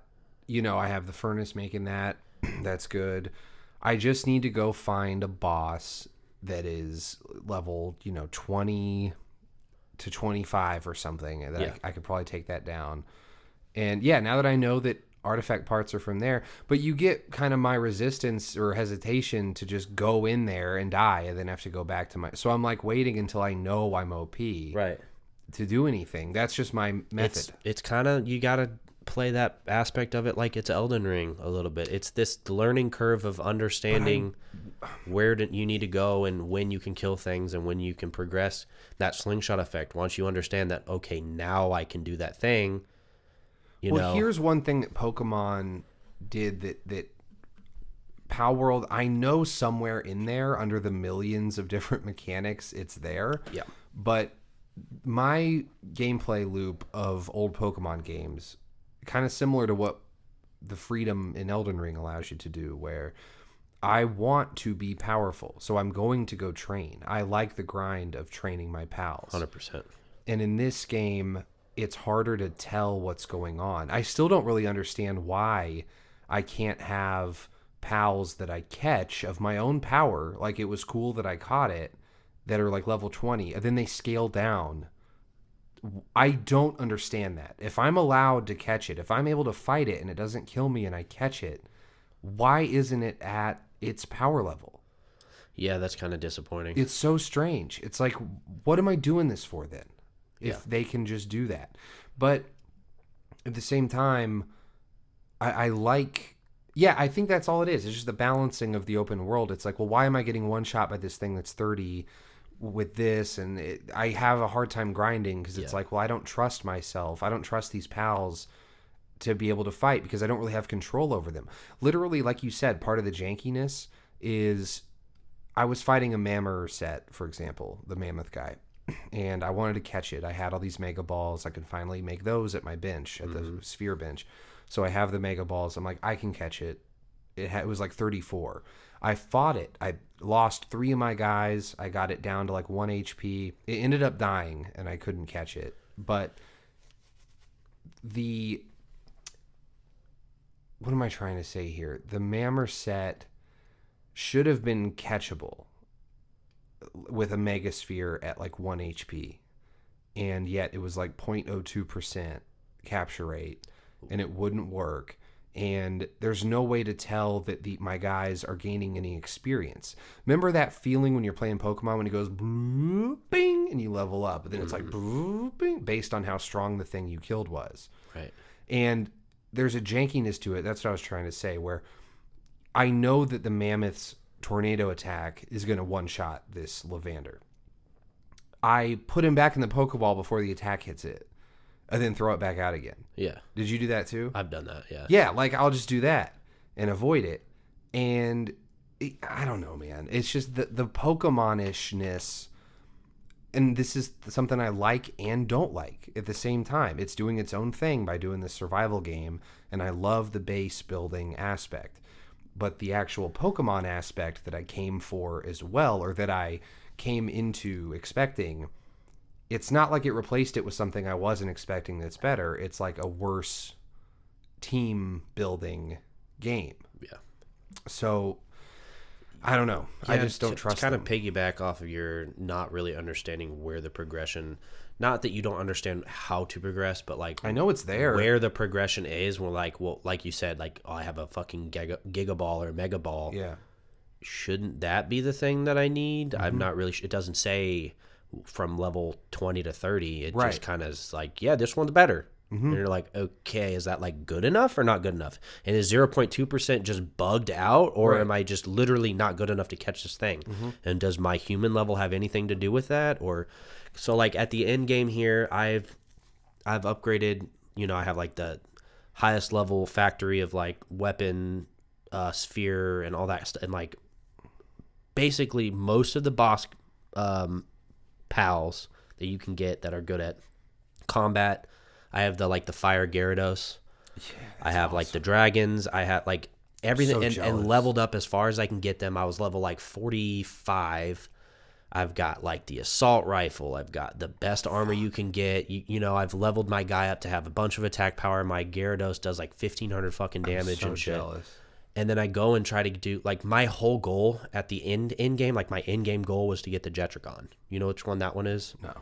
I have the furnace making that. That's good. I just need to go find a boss that is level, 20 to 25 or something. That I could probably take that down. And yeah, now that I know that artifact parts are from there, but you get kind of my resistance or hesitation to just go in there and die and then have to go back to my... So I'm like waiting until I know I'm OP right to do anything. That's just my method. It's kind of, you got to play that aspect of it like it's Elden Ring a little bit. It's this learning curve of understanding where you need to go and when you can kill things and when you can progress. That slingshot effect, once you understand that, okay, now I can do that thing. Here's one thing that Pokemon did that PALWORLD, I know somewhere in there under the millions of different mechanics it's there. Yeah. But my gameplay loop of old Pokemon games, kind of similar to what the freedom in Elden Ring allows you to do, where I want to be powerful, so I'm going to go train. I like the grind of training my pals. 100%. And in this game, it's harder to tell what's going on. I still don't really understand why I can't have pals that I catch of my own power. Like, it was cool that I caught it, that are like level 20, and then they scale down. I don't understand that. If I'm allowed to catch it, if I'm able to fight it and it doesn't kill me and I catch it, why isn't it at its power level? Yeah, that's kind of disappointing. It's so strange. It's like, what am I doing this for then? If they can just do that. But at the same time, I like... Yeah, I think that's all it is. It's just the balancing of the open world. It's like, well, why am I getting one shot by this thing that's 30 with this? And I have a hard time grinding because it's like, well, I don't trust myself. I don't trust these pals to be able to fight because I don't really have control over them. Literally, like you said, part of the jankiness is I was fighting a Mammoth set, for example, the Mammoth guy. And I wanted to catch it. I had all these Mega Balls. I could finally make those at my bench, at the sphere bench. So I have the Mega Balls. I'm like, I can catch it. It was like 34. I fought it. I lost 3 of my guys. I got it down to like 1 HP. It ended up dying, and I couldn't catch it. But what am I trying to say here? The Mammoth set should have been catchable with a Mega Sphere at like 1 HP, and yet it was like 0.02% capture rate, and it wouldn't work. And there's no way to tell that my guys are gaining any experience. Remember that feeling when you're playing Pokemon when it goes bing and you level up, but then it's like bing based on how strong the thing you killed was. Right. And there's a jankiness to it. That's what I was trying to say, where I know that the Mammoth's tornado attack is going to one-shot this Lavander. I put him back in the Pokeball before the attack hits it, and then throw it back out again. Yeah. Did you do that too? I've done that, yeah. Yeah, like I'll just do that and avoid it. And I don't know, man. It's just the Pokemon-ishness, and this is something I like and don't like at the same time. It's doing its own thing by doing this survival game, and I love the base building aspect. But the actual Pokemon aspect that I came for as well, or that I came into expecting, it's not like it replaced it with something I wasn't expecting that's better. It's like a worse team building game. Yeah. So, I don't know. Yeah, I just don't trust kind them. of piggyback off of your not really understanding where the progression... Not that you don't understand how to progress, but like... I know it's there. Where the progression is, we're like, well, like you said, like, oh, I have a fucking Giga Ball or Mega Ball. Yeah. Shouldn't that be the thing that I need? Mm-hmm. I'm not really... It doesn't say from level 20 to 30. It just kind of is like, yeah, this one's better. And you're like, okay, is that like good enough or not good enough? And is 0.2% just bugged out, or am I just literally not good enough to catch this thing? And does my human level have anything to do with that? Or so like at the end game here, I've upgraded, you know, I have like the highest level factory of like weapon sphere and all that stuff, and like basically most of the boss pals that you can get that are good at combat. I have the fire Gyarados. Yeah, I have awesome. Like the dragons. I have like everything, and leveled up as far as I can get them. I was level like 45. I've got like the assault rifle. I've got the best armor you can get. You know, I've leveled my guy up to have a bunch of attack power. My Gyarados does like 1,500 fucking damage and shit. Jealous. And then I go and try to do like my whole goal at the end game. Like my end game goal was to get the Jetragon. You know which one that one is? No.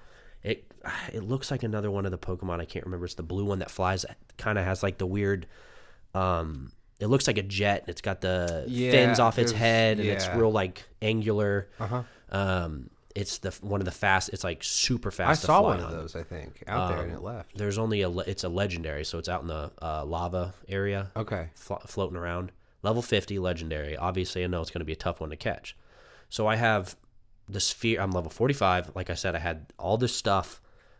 It looks like another one of the Pokemon. I can't remember. It's the blue one that flies. Kind of has like the weird. It looks like a jet. It's got the fins off its head, and it's real like angular. It's one of the fast. It's like super fast. I saw one of those. I think out there, and it left. There's only it's a legendary, so it's out in the lava area. Okay, floating around. Level 50 legendary. Obviously, I know it's going to be a tough one to catch. So I have the sphere. I'm level 45. Like I said, I had all this stuff.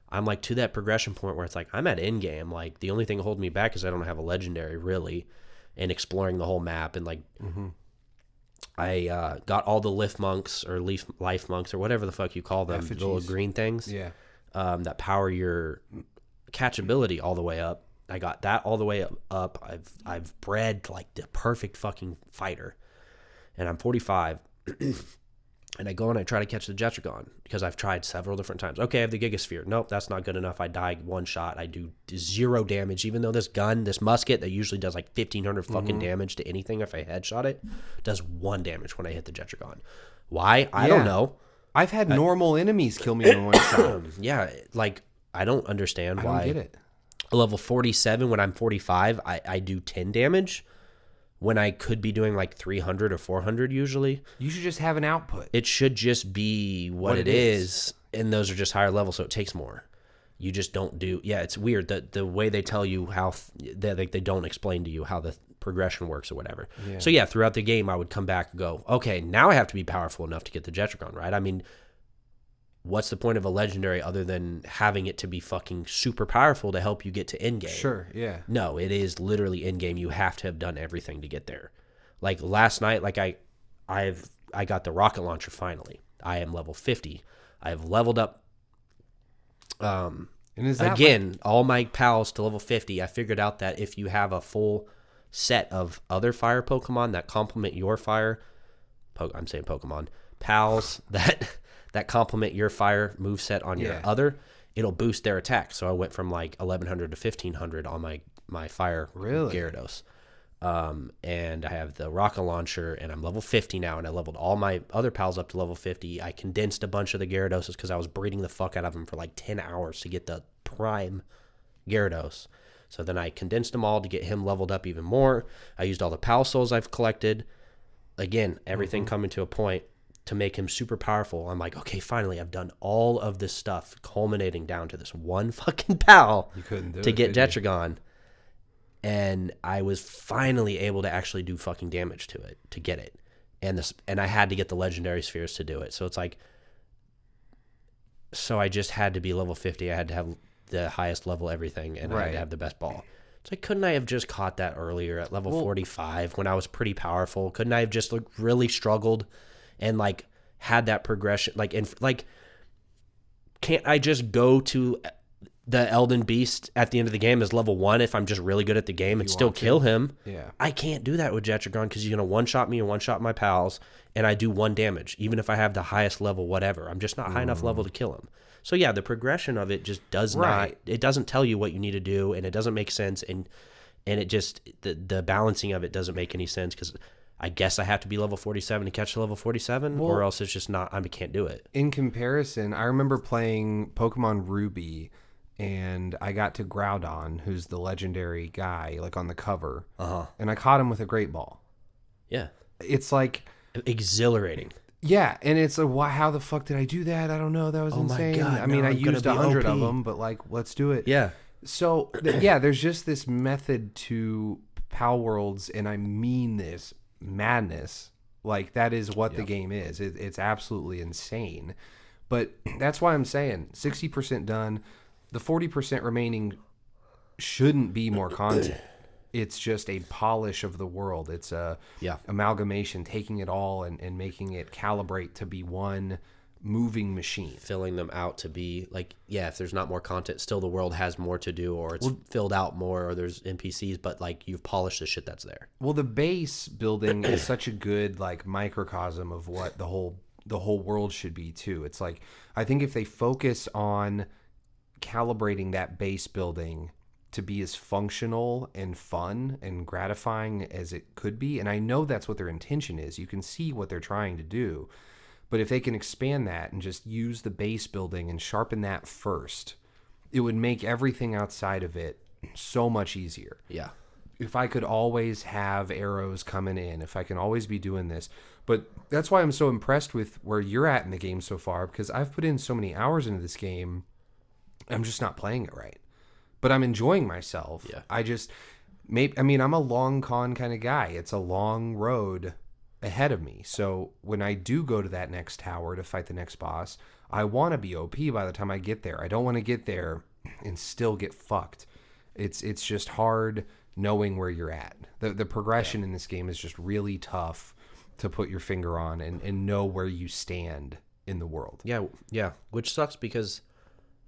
I'm like to that progression point where it's like I'm at end game. Like the only thing holding me back is I don't have a legendary really, and exploring the whole map and like I got all the life monks or life monks or whatever the fuck you call them, the little green things. Yeah. That power your catchability all the way up. I got that all the way up. I've bred like the perfect fucking fighter, and I'm 45. And I go and I try to catch the Jetragon because I've tried several different times. Okay, I have the Gigasphere. Nope, that's not good enough. I die one shot. I do 0 damage, even though this gun, this musket that usually does like 1,500 fucking damage to anything if I headshot it, does 1 damage when I hit the Jetragon. Why? I don't know. I've had normal enemies kill me in one shot. Yeah, like I don't understand why. I don't get it. Level 47 when I'm 45, I do 10 damage. When I could be doing like 300 or 400 usually. You should just have an output. It should just be what it is, and those are just higher levels, so it takes more. You just don't do... Yeah, it's weird. The way they tell you how... They don't explain to you how the progression works or whatever. Yeah. So yeah, throughout the game, I would come back and go, okay, now I have to be powerful enough to get the Jetragon, right? I mean... What's the point of a legendary other than having it to be fucking super powerful to help you get to end game? Sure, yeah. No, it is literally end game. You have to have done everything to get there. Like last night, like I got the rocket launcher finally. I am level 50. I have leveled up. And is that again, all my pals to level 50. I figured out that if you have a full set of other fire Pokemon that complement your fire, I'm saying Pokemon pals that complement your fire moveset on your other, it'll boost their attack. So I went from like 1,100 to 1,500 on my fire Gyarados. And I have the rocket launcher, and I'm level 50 now, and I leveled all my other pals up to level 50. I condensed a bunch of the Gyaradoses because I was breeding the fuck out of them for like 10 hours to get the prime Gyarados. So then I condensed them all to get him leveled up even more. I used all the Pal Souls I've collected. Again, everything coming to a point to make him super powerful. I'm like, okay, finally, I've done all of this stuff, culminating down to this one fucking pal to get Jetragon. And I was finally able to actually do fucking damage to it, to get it. And I had to get the legendary spheres to do it. So it's like, so I just had to be level 50. I had to have the highest level everything, and I had to have the best ball. It's like, couldn't I have just caught that earlier at level 45 when I was pretty powerful? Couldn't I have just really struggled and like had that progression? Can't I just go to the Elden Beast at the end of the game as level 1 if I'm just really good at the game and still kill him? Yeah. I can't do that with Jetragon because he's going to one-shot me and one-shot my pals, and I do 1 damage, even if I have the highest level whatever. I'm just not high enough level to kill him. So yeah, the progression of it just does not, it doesn't tell you what you need to do, and it doesn't make sense, and it just, the balancing of it doesn't make any sense because I guess I have to be level 47 to catch the level 47, or else it's just not, I can't do it. In comparison, I remember playing Pokemon Ruby, and I got to Groudon, who's the legendary guy, like on the cover, and I caught him with a Great Ball. Yeah. It's like... exhilarating. Yeah, and it's how the fuck did I do that? I don't know. That was insane. God, I mean, I used 100 of them, but like, let's do it. Yeah. So yeah, there's just this method to Pal Worlds, and I mean this madness. Like that is what the game is. It's absolutely insane. But that's why I'm saying 60% done. The 40% remaining shouldn't be more content. It's just a polish of the world. It's a amalgamation, taking it all and making it calibrate to be one moving machine. Filling them out to be like, if there's not more content, still the world has more to do, or it's filled out more, or there's NPCs, but like you've polished the shit that's there. Well, the base building is such a good like microcosm of what the whole world should be too. It's like, I think if they focus on calibrating that base building to be as functional and fun and gratifying as it could be, and I know that's what their intention is. You can see what they're trying to do. But if they can expand that and just use the base building and sharpen that first, it would make everything outside of it so much easier. Yeah. If I could always have arrows coming in, if I can always be doing this. But that's why I'm so impressed with where you're at in the game so far, because I've put in so many hours into this game, I'm just not playing it right. But I'm enjoying myself. Yeah. I'm a long con kind of guy. It's a long road ahead of me. So when I do go to that next tower to fight the next boss, I want to be OP by the time I get there. I don't want to get there and still get fucked. It's just hard knowing where you're at. The progression in this game is just really tough to put your finger on and know where you stand in the world. Yeah. Which sucks because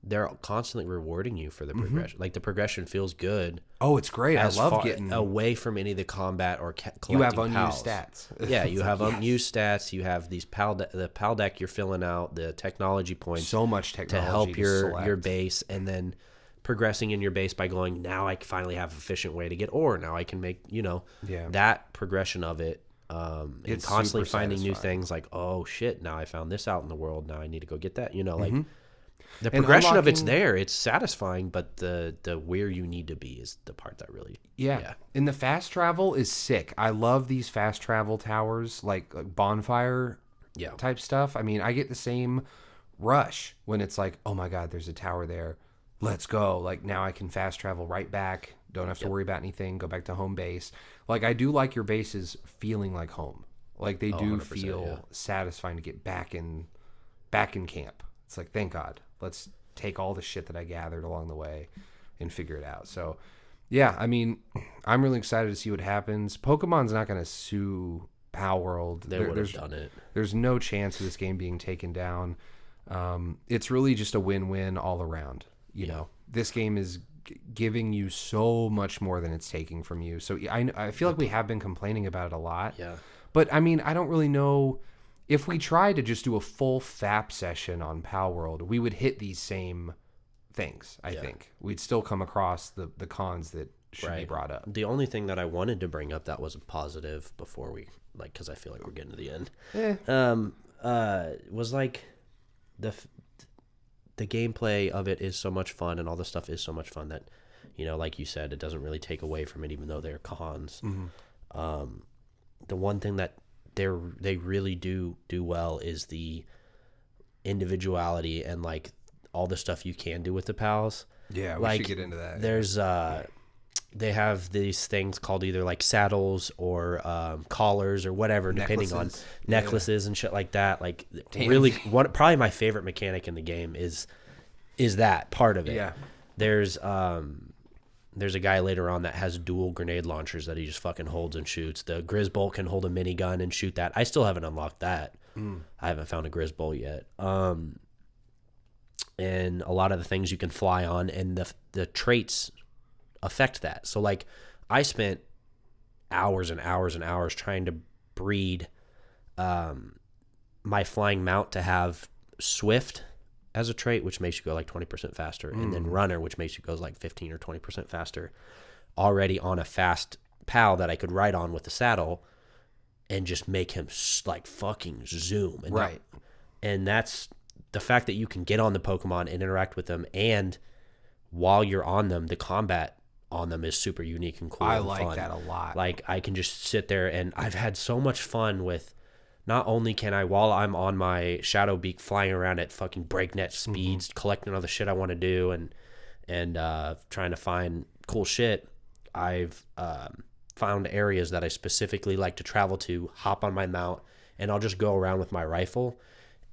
they're constantly rewarding you for the progression. Like the progression feels good. Oh, it's great. I love getting away from any of the combat or collecting You have unused pals. stats. Yeah, you have unused stats. You have these the pal deck you're filling out, the technology points. So much technology to help your select. base, and then progressing in your base by going, now I finally have an efficient way to get ore. Now I can make, that progression of it. And It's constantly super finding new satisfying. things like, oh shit, now I found this out in the world. Now I need to go get that. Like the And progression of it's unlocking- there. It's satisfying, but the where you need to be is the part that really And the fast travel is sick. I love these fast travel towers, like bonfire type stuff. I mean, I get the same rush when it's like, oh my God, there's a tower there. Let's go. Like now I can fast travel right back. Don't have to worry about anything. Go back to home base. Like I do like your bases feeling like home. Like they do 100%, feel satisfying to get back in camp. It's like, thank God. Let's take all the shit that I gathered along the way and figure it out. So, yeah, I mean, I'm really excited to see what happens. Pokemon's not going to sue PALWORLD. they would have done it. There's no chance of this game being taken down. It's really just a win-win all around. You know, this game is giving you so much more than it's taking from you. So I feel like we have been complaining about it a lot. Yeah. But I mean, I don't really know. If we tried to just do a full FAP session on PALWORLD, we would hit these same things, I think. We'd still come across the cons that should be brought up. The only thing that I wanted to bring up that was a positive before we, because I feel like we're getting to the end, was like the gameplay of it is so much fun and all the stuff is so much fun that, like you said, it doesn't really take away from it, even though they're cons. The one thing that they really do well is the individuality and like all the stuff you can do with the pals. Yeah, we should get into that. There's they have these things called either like saddles or collars or whatever, depending on necklaces and shit like that. Like really, probably my favorite mechanic in the game is that part of it. Yeah. There's a guy later on that has dual grenade launchers that he just fucking holds and shoots. The Grizzbolt can hold a minigun and shoot that. I still haven't unlocked that. I haven't found a Grizzbolt yet. And a lot of the things you can fly on, and the traits affect that. So like I spent hours and hours and hours trying to breed my flying mount to have swift as a trait, which makes you go like 20% faster, and then runner, which makes you go like 15 or 20% faster, already on a fast pal that I could ride on with the saddle and just make him like fucking zoom. And and that's the fact that you can get on the Pokemon and interact with them, and while you're on them, the combat on them is super unique and cool. I and like fun. that a lot. Like I can just sit there, and I've had so much fun with. Not only can I, while I'm on my Shadow Beak flying around at fucking breakneck speeds, collecting all the shit I want to do and trying to find cool shit, I've found areas that I specifically like to travel to, hop on my mount, and I'll just go around with my rifle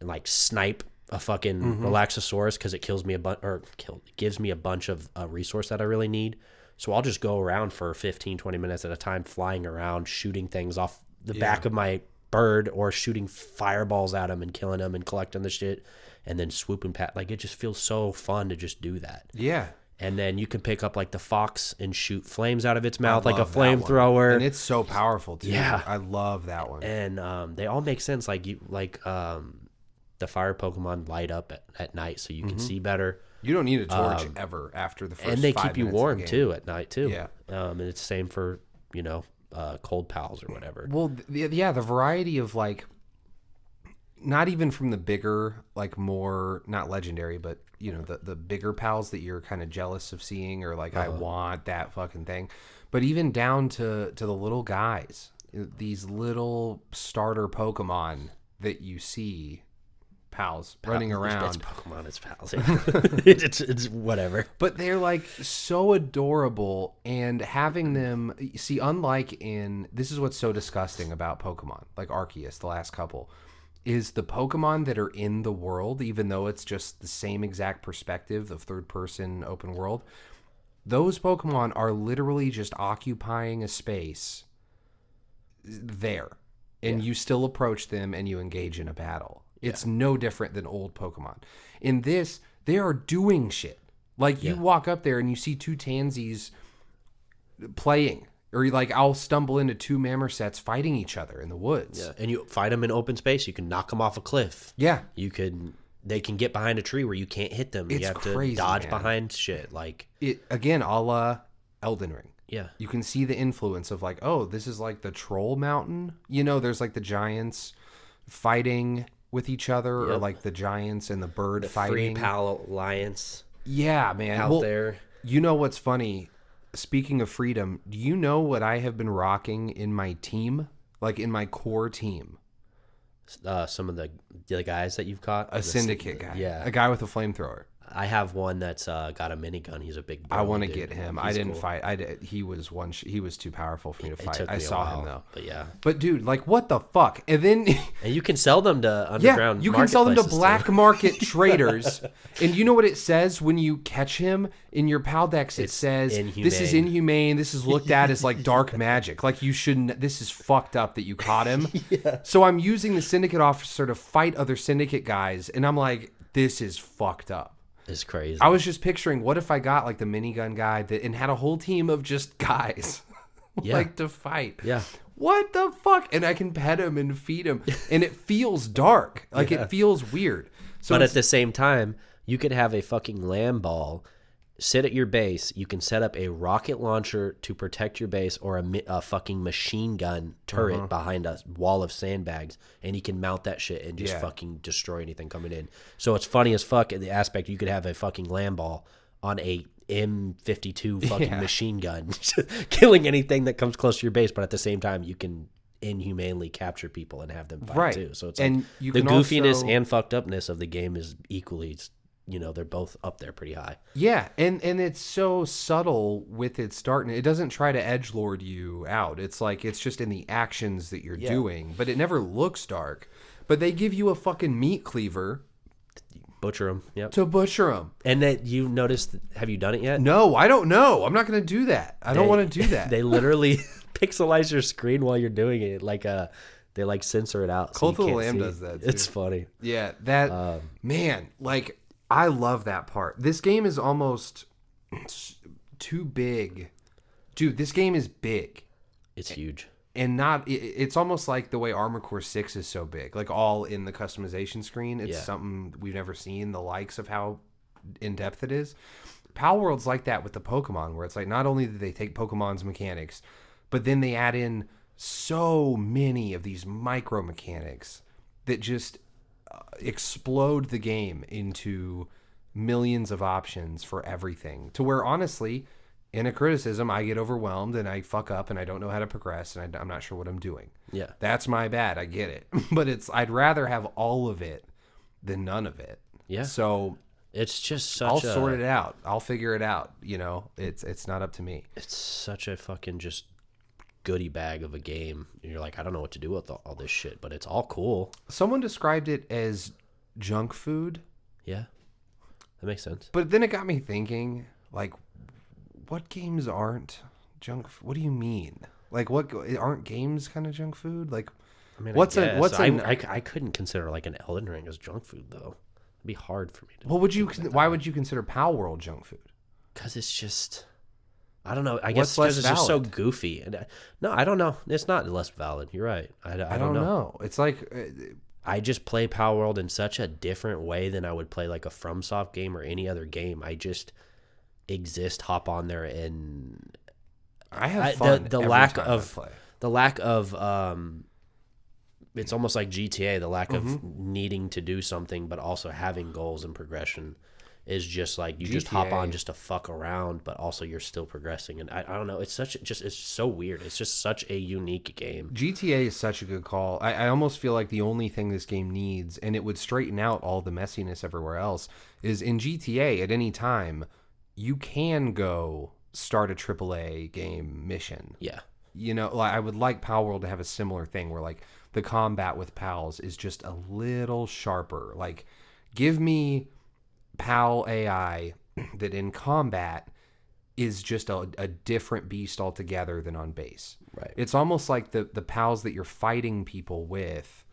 and like snipe a fucking Relaxosaurus because it gives me a bunch of resource that I really need. So I'll just go around for 15, 20 minutes at a time, flying around, shooting things off the back of my bird or shooting fireballs at them and killing them and collecting the shit and then swooping past. Like, it just feels so fun to just do that. Yeah. And then you can pick up like the fox and shoot flames out of its mouth like a flamethrower. And it's so powerful too. Yeah. I love that one. And they all make sense. Like the fire Pokemon light up at night so you can see better. You don't need a torch ever after the first 5 and minutes. they keep you warm too at night too. Yeah. And it's the same for, cold pals or whatever. Well, the variety of like, not even from the bigger, like more, not legendary, but the bigger pals that you're kind of jealous of seeing or like, I want that fucking thing. But even down to the little guys, these little starter Pokemon that you see, pals running around. It's Pokemon, it's pals. it's whatever. But they're like so adorable, and having them see, unlike this is what's so disgusting about Pokemon, like Arceus, the last couple, is the Pokemon that are in the world, even though it's just the same exact perspective of third person open world, those Pokemon are literally just occupying a space there, and you still approach them and you engage in a battle. It's no different than old Pokemon. In this, they are doing shit. Like, you walk up there and you see 2 Tansies playing. Or, like, I'll stumble into 2 Marmosets fighting each other in the woods. Yeah, and you fight them in open space. You can knock them off a cliff. Yeah. They can get behind a tree where you can't hit them. It's you have crazy, to dodge man. behind shit. Like, again, a la Elden Ring. Yeah. You can see the influence of, like, oh, this is like the Troll Mountain. There's, like, the giants fighting with each other, or like the giants and the bird fighting. Free Pal Alliance. Yeah, man. Out there. You know what's funny? Speaking of freedom, do you know what I have been rocking in my team? Like in my core team? Some of the guys that you've caught. A syndicate guy. Yeah. A guy with a flamethrower. I have one that's got a minigun. He's a big I want to dude. get him. He's I didn't cool. fight. He was he was too powerful for me to It fight. took me I a saw while, him though. But yeah. But dude, like, what the fuck? And then And you can sell them to underground you can sell them to marketplaces, black too. market traders. And you know what it says when you catch him in your PAL Dex? It says, this is inhumane. This is looked at as like dark magic. Like, you shouldn't. This is fucked up that you caught him. So I'm using the syndicate officer to fight other syndicate guys. And I'm like, this is fucked up. It's crazy. I was just picturing, what if I got like the minigun guy and had a whole team of just guys like to fight? Yeah. What the fuck? And I can pet him and feed him, and it feels dark. Like, it feels weird. So but at the same time, you could have a fucking land ball sit at your base. You can set up a rocket launcher to protect your base, or a fucking machine gun turret behind a wall of sandbags, and you can mount that shit and just fucking destroy anything coming in. So it's funny as fuck in the aspect you could have a fucking land ball on a M52 fucking machine gun, killing anything that comes close to your base, but at the same time you can inhumanely capture people and have them fight too. So it's like, and you the can goofiness also, and fucked upness of the game is equally, they're both up there pretty high. Yeah, and it's so subtle with its start. It doesn't try to edgelord you out. It's like, it's just in the actions that you're doing, but it never looks dark. But they give you a fucking meat cleaver. Butcher them. Yep. To butcher them. And that you noticed, have you done it yet? No, I don't know. I'm not going to do that. I don't want to do that. They literally pixelize your screen while you're doing it. Like they like censor it out. Cult so of you the can't Lamb see. does that too. It's funny. Yeah, that man, like, I love that part. This game is almost too big. Dude, this game is big. It's huge. And it's almost like the way Armored Core 6 is so big, like all in the customization screen. It's something we've never seen, the likes of how in-depth it is. PALWORLD's like that with the Pokemon, where it's like, not only do they take Pokemon's mechanics, but then they add in so many of these micro mechanics that just explode the game into millions of options for everything, to where, honestly, in a criticism, I get overwhelmed and I fuck up and I don't know how to progress, and I'm not sure what I'm doing. Yeah. That's my bad. I get it. But I'd rather have all of it than none of it. Yeah. So It's just such I'll sort it out. I'll figure it out. You know, it's not up to me. It's such a fucking just goodie bag of a game. And you're like, I don't know what to do with all this shit, but it's all cool. Someone described it as junk food. Yeah, that makes sense. But then it got me thinking, like, what games aren't junk? What do you mean? Like, what aren't games kind of junk food? Like, I mean, I couldn't consider like an Elden Ring as junk food though. It'd be hard for me to. What would you? Why would you consider PALWORLD junk food? Because it's just, I don't know. I guess because it's just so goofy. And no, I don't know. It's not less valid. You're right. I don't know. It's like I just play PALWORLD in such a different way than I would play like a FromSoft game or any other game. I just exist, hop on there, and I have fun. The lack of it's almost like GTA. The lack of needing to do something, but also having goals and progression is just like you just hop on just to fuck around, but also you're still progressing. And I don't know. It's so weird. It's just such a unique game. GTA is such a good call. I almost feel like the only thing this game needs, and it would straighten out all the messiness everywhere else, is in GTA at any time you can go start a AAA game mission. Yeah. You know, like I would like PALWORLD to have a similar thing where like the combat with pals is just a little sharper. Like, give me PAL AI that in combat is just a different beast altogether than on base. Right. It's almost like the pals that you're fighting people with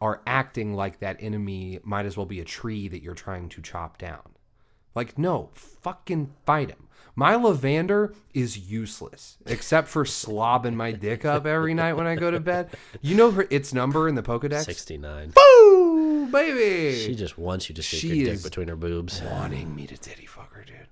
are acting like that enemy might as well be a tree that you're trying to chop down. Like, no, fucking fight him. My Lavender is useless, except for slobbing my dick up every night when I go to bed. You know its number in the Pokedex? 69. Boo, baby! She just wants you to stick your dick between her boobs. Wanting me to titty fuck her, dude.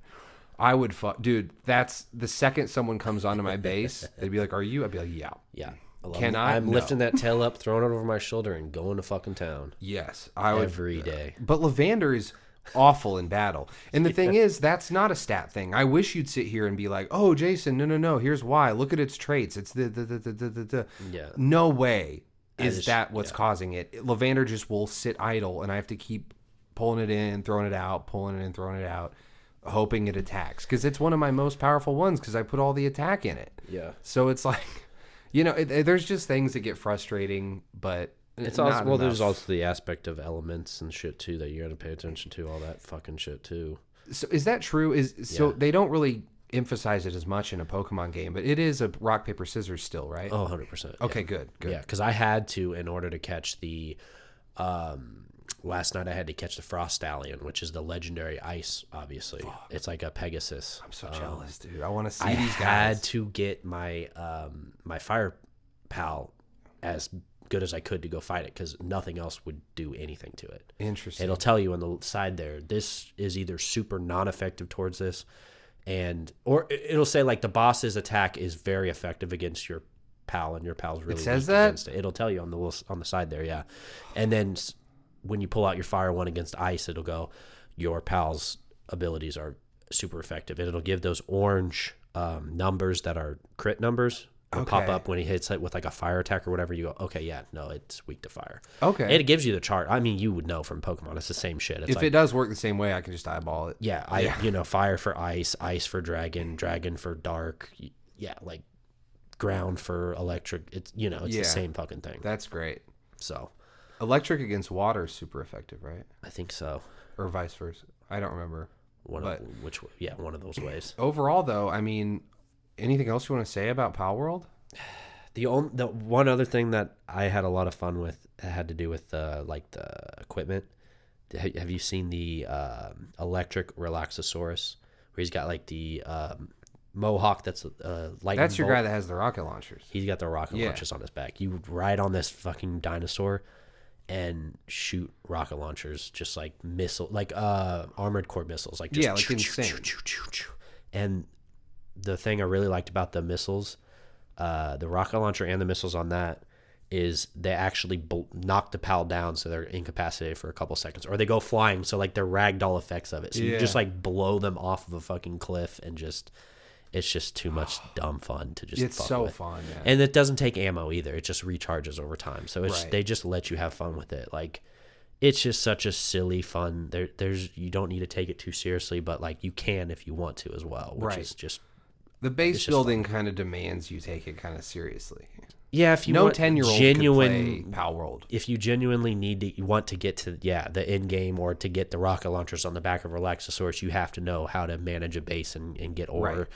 I would fuck... Dude, that's... The second someone comes onto my base, they'd be like, are you? I'd be like, yeah. Yeah. I'm lifting that tail up, throwing it over my shoulder, and going to fucking town. Yes. I would. Every day. But Lavender is... awful in battle. And the thing is, that's not a stat thing. I wish you'd sit here and be like, oh, Jason, no, here's why. Look at its traits. It's the. Yeah. No way is that what's causing it. Lavender just will sit idle, and I have to keep pulling it in, throwing it out, pulling it in, throwing it out, hoping it attacks. Because it's one of my most powerful ones because I put all the attack in it. Yeah. So it's like, you know, there's just things that get frustrating, but... It's also, well, there's also the aspect of elements and shit too that you got to pay attention to, all that fucking shit too. So is that true? They don't really emphasize it as much in a Pokemon game, but it is a rock paper scissors still, right? Oh, 100%. Okay, yeah. good. Yeah, because I had to in order to catch the last night I had to catch the Frost Stallion, which is the legendary ice. Obviously, it's like a Pegasus. I'm so jealous, dude. I want to see I these guys. I had to get my my Fire Pal as good as I could to go fight it because nothing else would do anything to it. Interesting. It'll tell you on the side there, this is either super non-effective towards this, or it'll say like the boss's attack is very effective against your pal and your pal's really it says weak that? against it. It'll tell you on the side there, yeah. And then when you pull out your fire one against ice, it'll go, your pal's abilities are super effective, and it'll give those orange numbers that are crit numbers. Will pop up when he hits it with like a fire attack or whatever. You go, okay, yeah, no, it's weak to fire. Okay. It gives you the chart. I mean, you would know from Pokemon. It's the same shit. It's if like, it does work the same way, I can just eyeball it. Yeah, fire for ice, ice for dragon, dragon for dark. Yeah, like ground for electric. It's the same fucking thing. That's great. So, electric against water is super effective, right? I think so. Or vice versa. I don't remember. One of those ways. Overall, though, I mean. Anything else you want to say about PALWORLD? The one other thing that I had a lot of fun with had to do with like the equipment. Have you seen the electric Relaxosaurus where he's got like the mohawk that's lightning That's your bolt? guy that has the rocket launchers. He's got the rocket launchers on his back. You would ride on this fucking dinosaur and shoot rocket launchers just like armored core missiles, like just like insane. And the thing I really liked about the missiles, the rocket launcher and the missiles on that, is they actually knock the pal down so they're incapacitated for a couple seconds, or they go flying, so like they're ragdoll effects of it. So you just like blow them off of a fucking cliff, and it's just too much dumb fun to just. It's fuck so with. fun, man. And it doesn't take ammo either. It just recharges over time, so Right. they just let you have fun with it. Like it's just such a silly fun. There's you don't need to take it too seriously, but like you can if you want to as well, which is just the base building kind of demands you take it kind of seriously. Yeah, if you no want 10-year-old genuine could play PALWORLD. If you genuinely you want to get to the end game or to get the rocket launchers on the back of Relaxosaurus, you have to know how to manage a base and get ore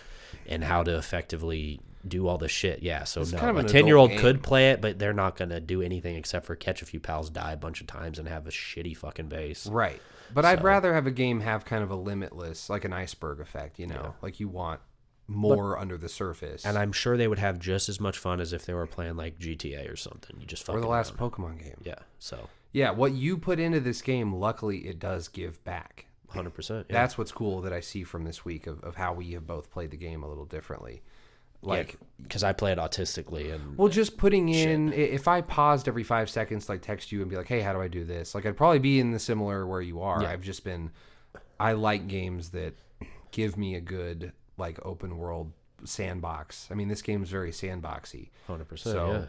and how to effectively do all this shit. Yeah, so no, a 10-year-old could play it, but they're not gonna do anything except for catch a few pals, die a bunch of times, and have a shitty fucking base. Right, but I'd rather have a game have kind of a limitless, like an iceberg effect. Like you want more under the surface. And I'm sure they would have just as much fun as if they were playing like GTA or something. You just fucking or the last Pokemon game. Yeah. So yeah, what you put into this game, luckily, it does give back. 100%. Yeah. That's what's cool that I see from this week of how we have both played the game a little differently. Like, because I play it autistically and just putting in if I paused every 5 seconds, like text you and be like, hey, how do I do this? Like I'd probably be in the similar where you are. Yeah. I like games that give me a good like open world sandbox. I mean, this game's very sandboxy. 100%. So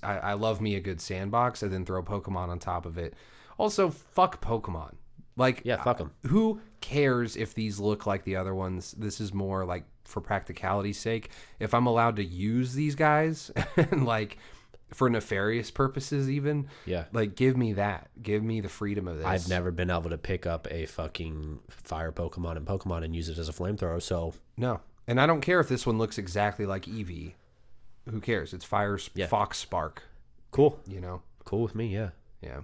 I love me a good sandbox and then throw Pokemon on top of it. Also, fuck Pokemon. Like, yeah, fuck them. Who cares if these look like the other ones? This is more like for practicality's sake. If I'm allowed to use these guys and like for nefarious purposes, even like give me that. Give me the freedom of this. I've never been able to pick up a fucking fire Pokemon in Pokemon and use it as a flamethrower. So no, and I don't care if this one looks exactly like Eevee. Who cares? It's Fire Fox Spark. Cool. Cool with me. Yeah. Yeah.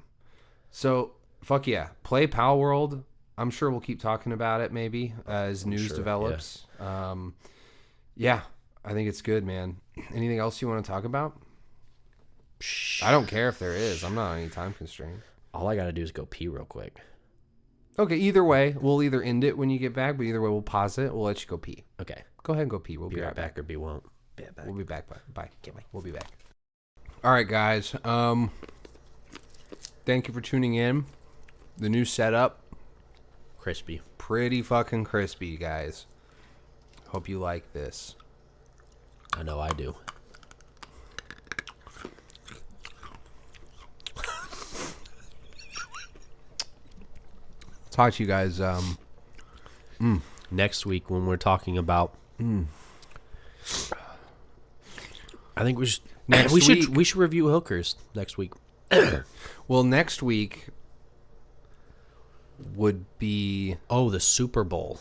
So fuck yeah, play PALWORLD. I'm sure we'll keep talking about it maybe as news develops. Yeah, I think it's good, man. Anything else you want to talk about? I don't care if there is. I'm not on any time constraint. All I got to do is go pee real quick. Okay, either way, we'll either end it when you get back, but either way, we'll pause it. We'll let you go pee. Okay. Go ahead and go pee. We'll be right back or be won't. Be right back. We'll be back. Bye. We'll be back. All right, guys. Thank you for tuning in. The new setup. Crispy. Pretty fucking crispy, guys. Hope you like this. I know I do. Talk to you guys next week when we're talking about I think we should review hookers next week. Well, next week would be the Super Bowl.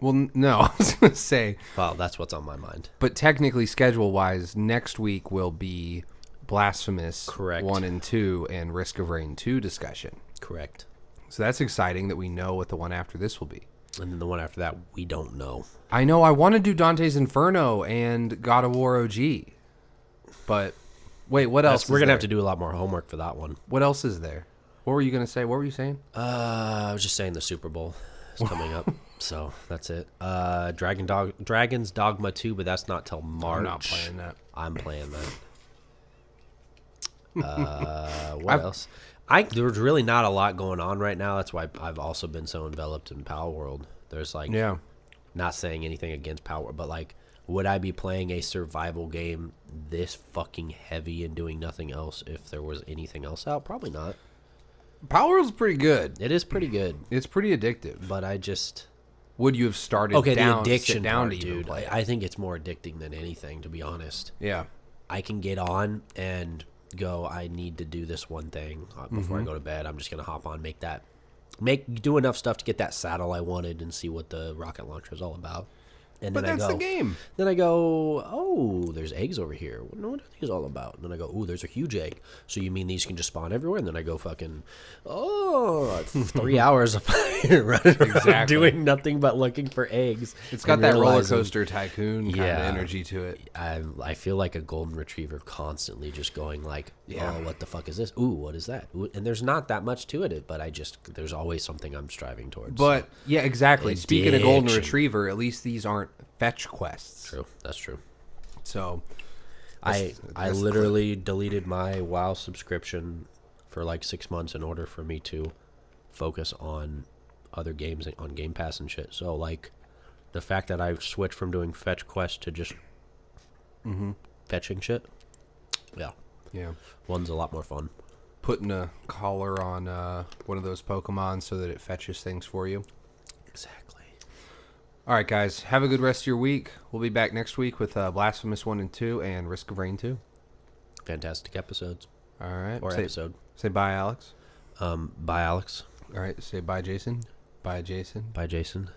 Well, no, I was going to say. Well, that's what's on my mind. But technically, schedule-wise, next week will be Blasphemous Correct. 1 and 2 and Risk of Rain 2 discussion. Correct. So that's exciting that we know what the one after this will be. And then the one after that, we don't know. I know. I want to do Dante's Inferno and God of War OG. But, wait, what else? We're going to have to do a lot more homework for that one. What else is there? What were you going to say? What were you saying? I was just saying the Super Bowl is coming up. So, that's it. Dragon's Dogma 2, but that's not till March. I'm not playing that. I'm playing that. What else? There's really not a lot going on right now. That's why I've also been so enveloped in PALWORLD. There's like, not saying anything against PALWORLD, but like, would I be playing a survival game this fucking heavy and doing nothing else if there was anything else out? Probably not. PALWORLD's pretty good. It is pretty good. It's pretty addictive. But I just... Would you have started the addiction down part, to dude. I think it's more addicting than anything, to be honest. Yeah. I can get on and go, I need to do this one thing before I go to bed. I'm just going to hop on, do enough stuff to get that saddle I wanted and see what the rocket launcher is all about. And but then that's the game. Then I go, oh, there's eggs over here. What are these all about? And then I go, oh, there's a huge egg. So you mean these can just spawn everywhere? And then I go 3 hours of running around doing nothing but looking for eggs. It's got that roller coaster tycoon kind of energy to it. I feel like a golden retriever constantly just going like, oh, what the fuck is this? Ooh, what is that? Ooh, and there's not that much to it, but there's always something I'm striving towards. But, yeah, exactly. Speaking of golden retriever, at least these aren't fetch quests. True. That's true. So I literally deleted my WoW subscription for like 6 months in order for me to focus on other games on Game Pass and shit. So like the fact that I've switched from doing fetch quests to just fetching shit. Yeah. Yeah. One's a lot more fun. putting a collar on one of those Pokemon so that it fetches things for you. Exactly. All right, guys. Have a good rest of your week. We'll be back next week with Blasphemous 1 and 2 and Risk of Rain 2. Fantastic episodes. All right. Or episode. Say bye, Alex. Bye, Alex. All right. Say bye, Jason. Bye, Jason. Bye, Jason.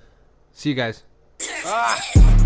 See you guys. Ah!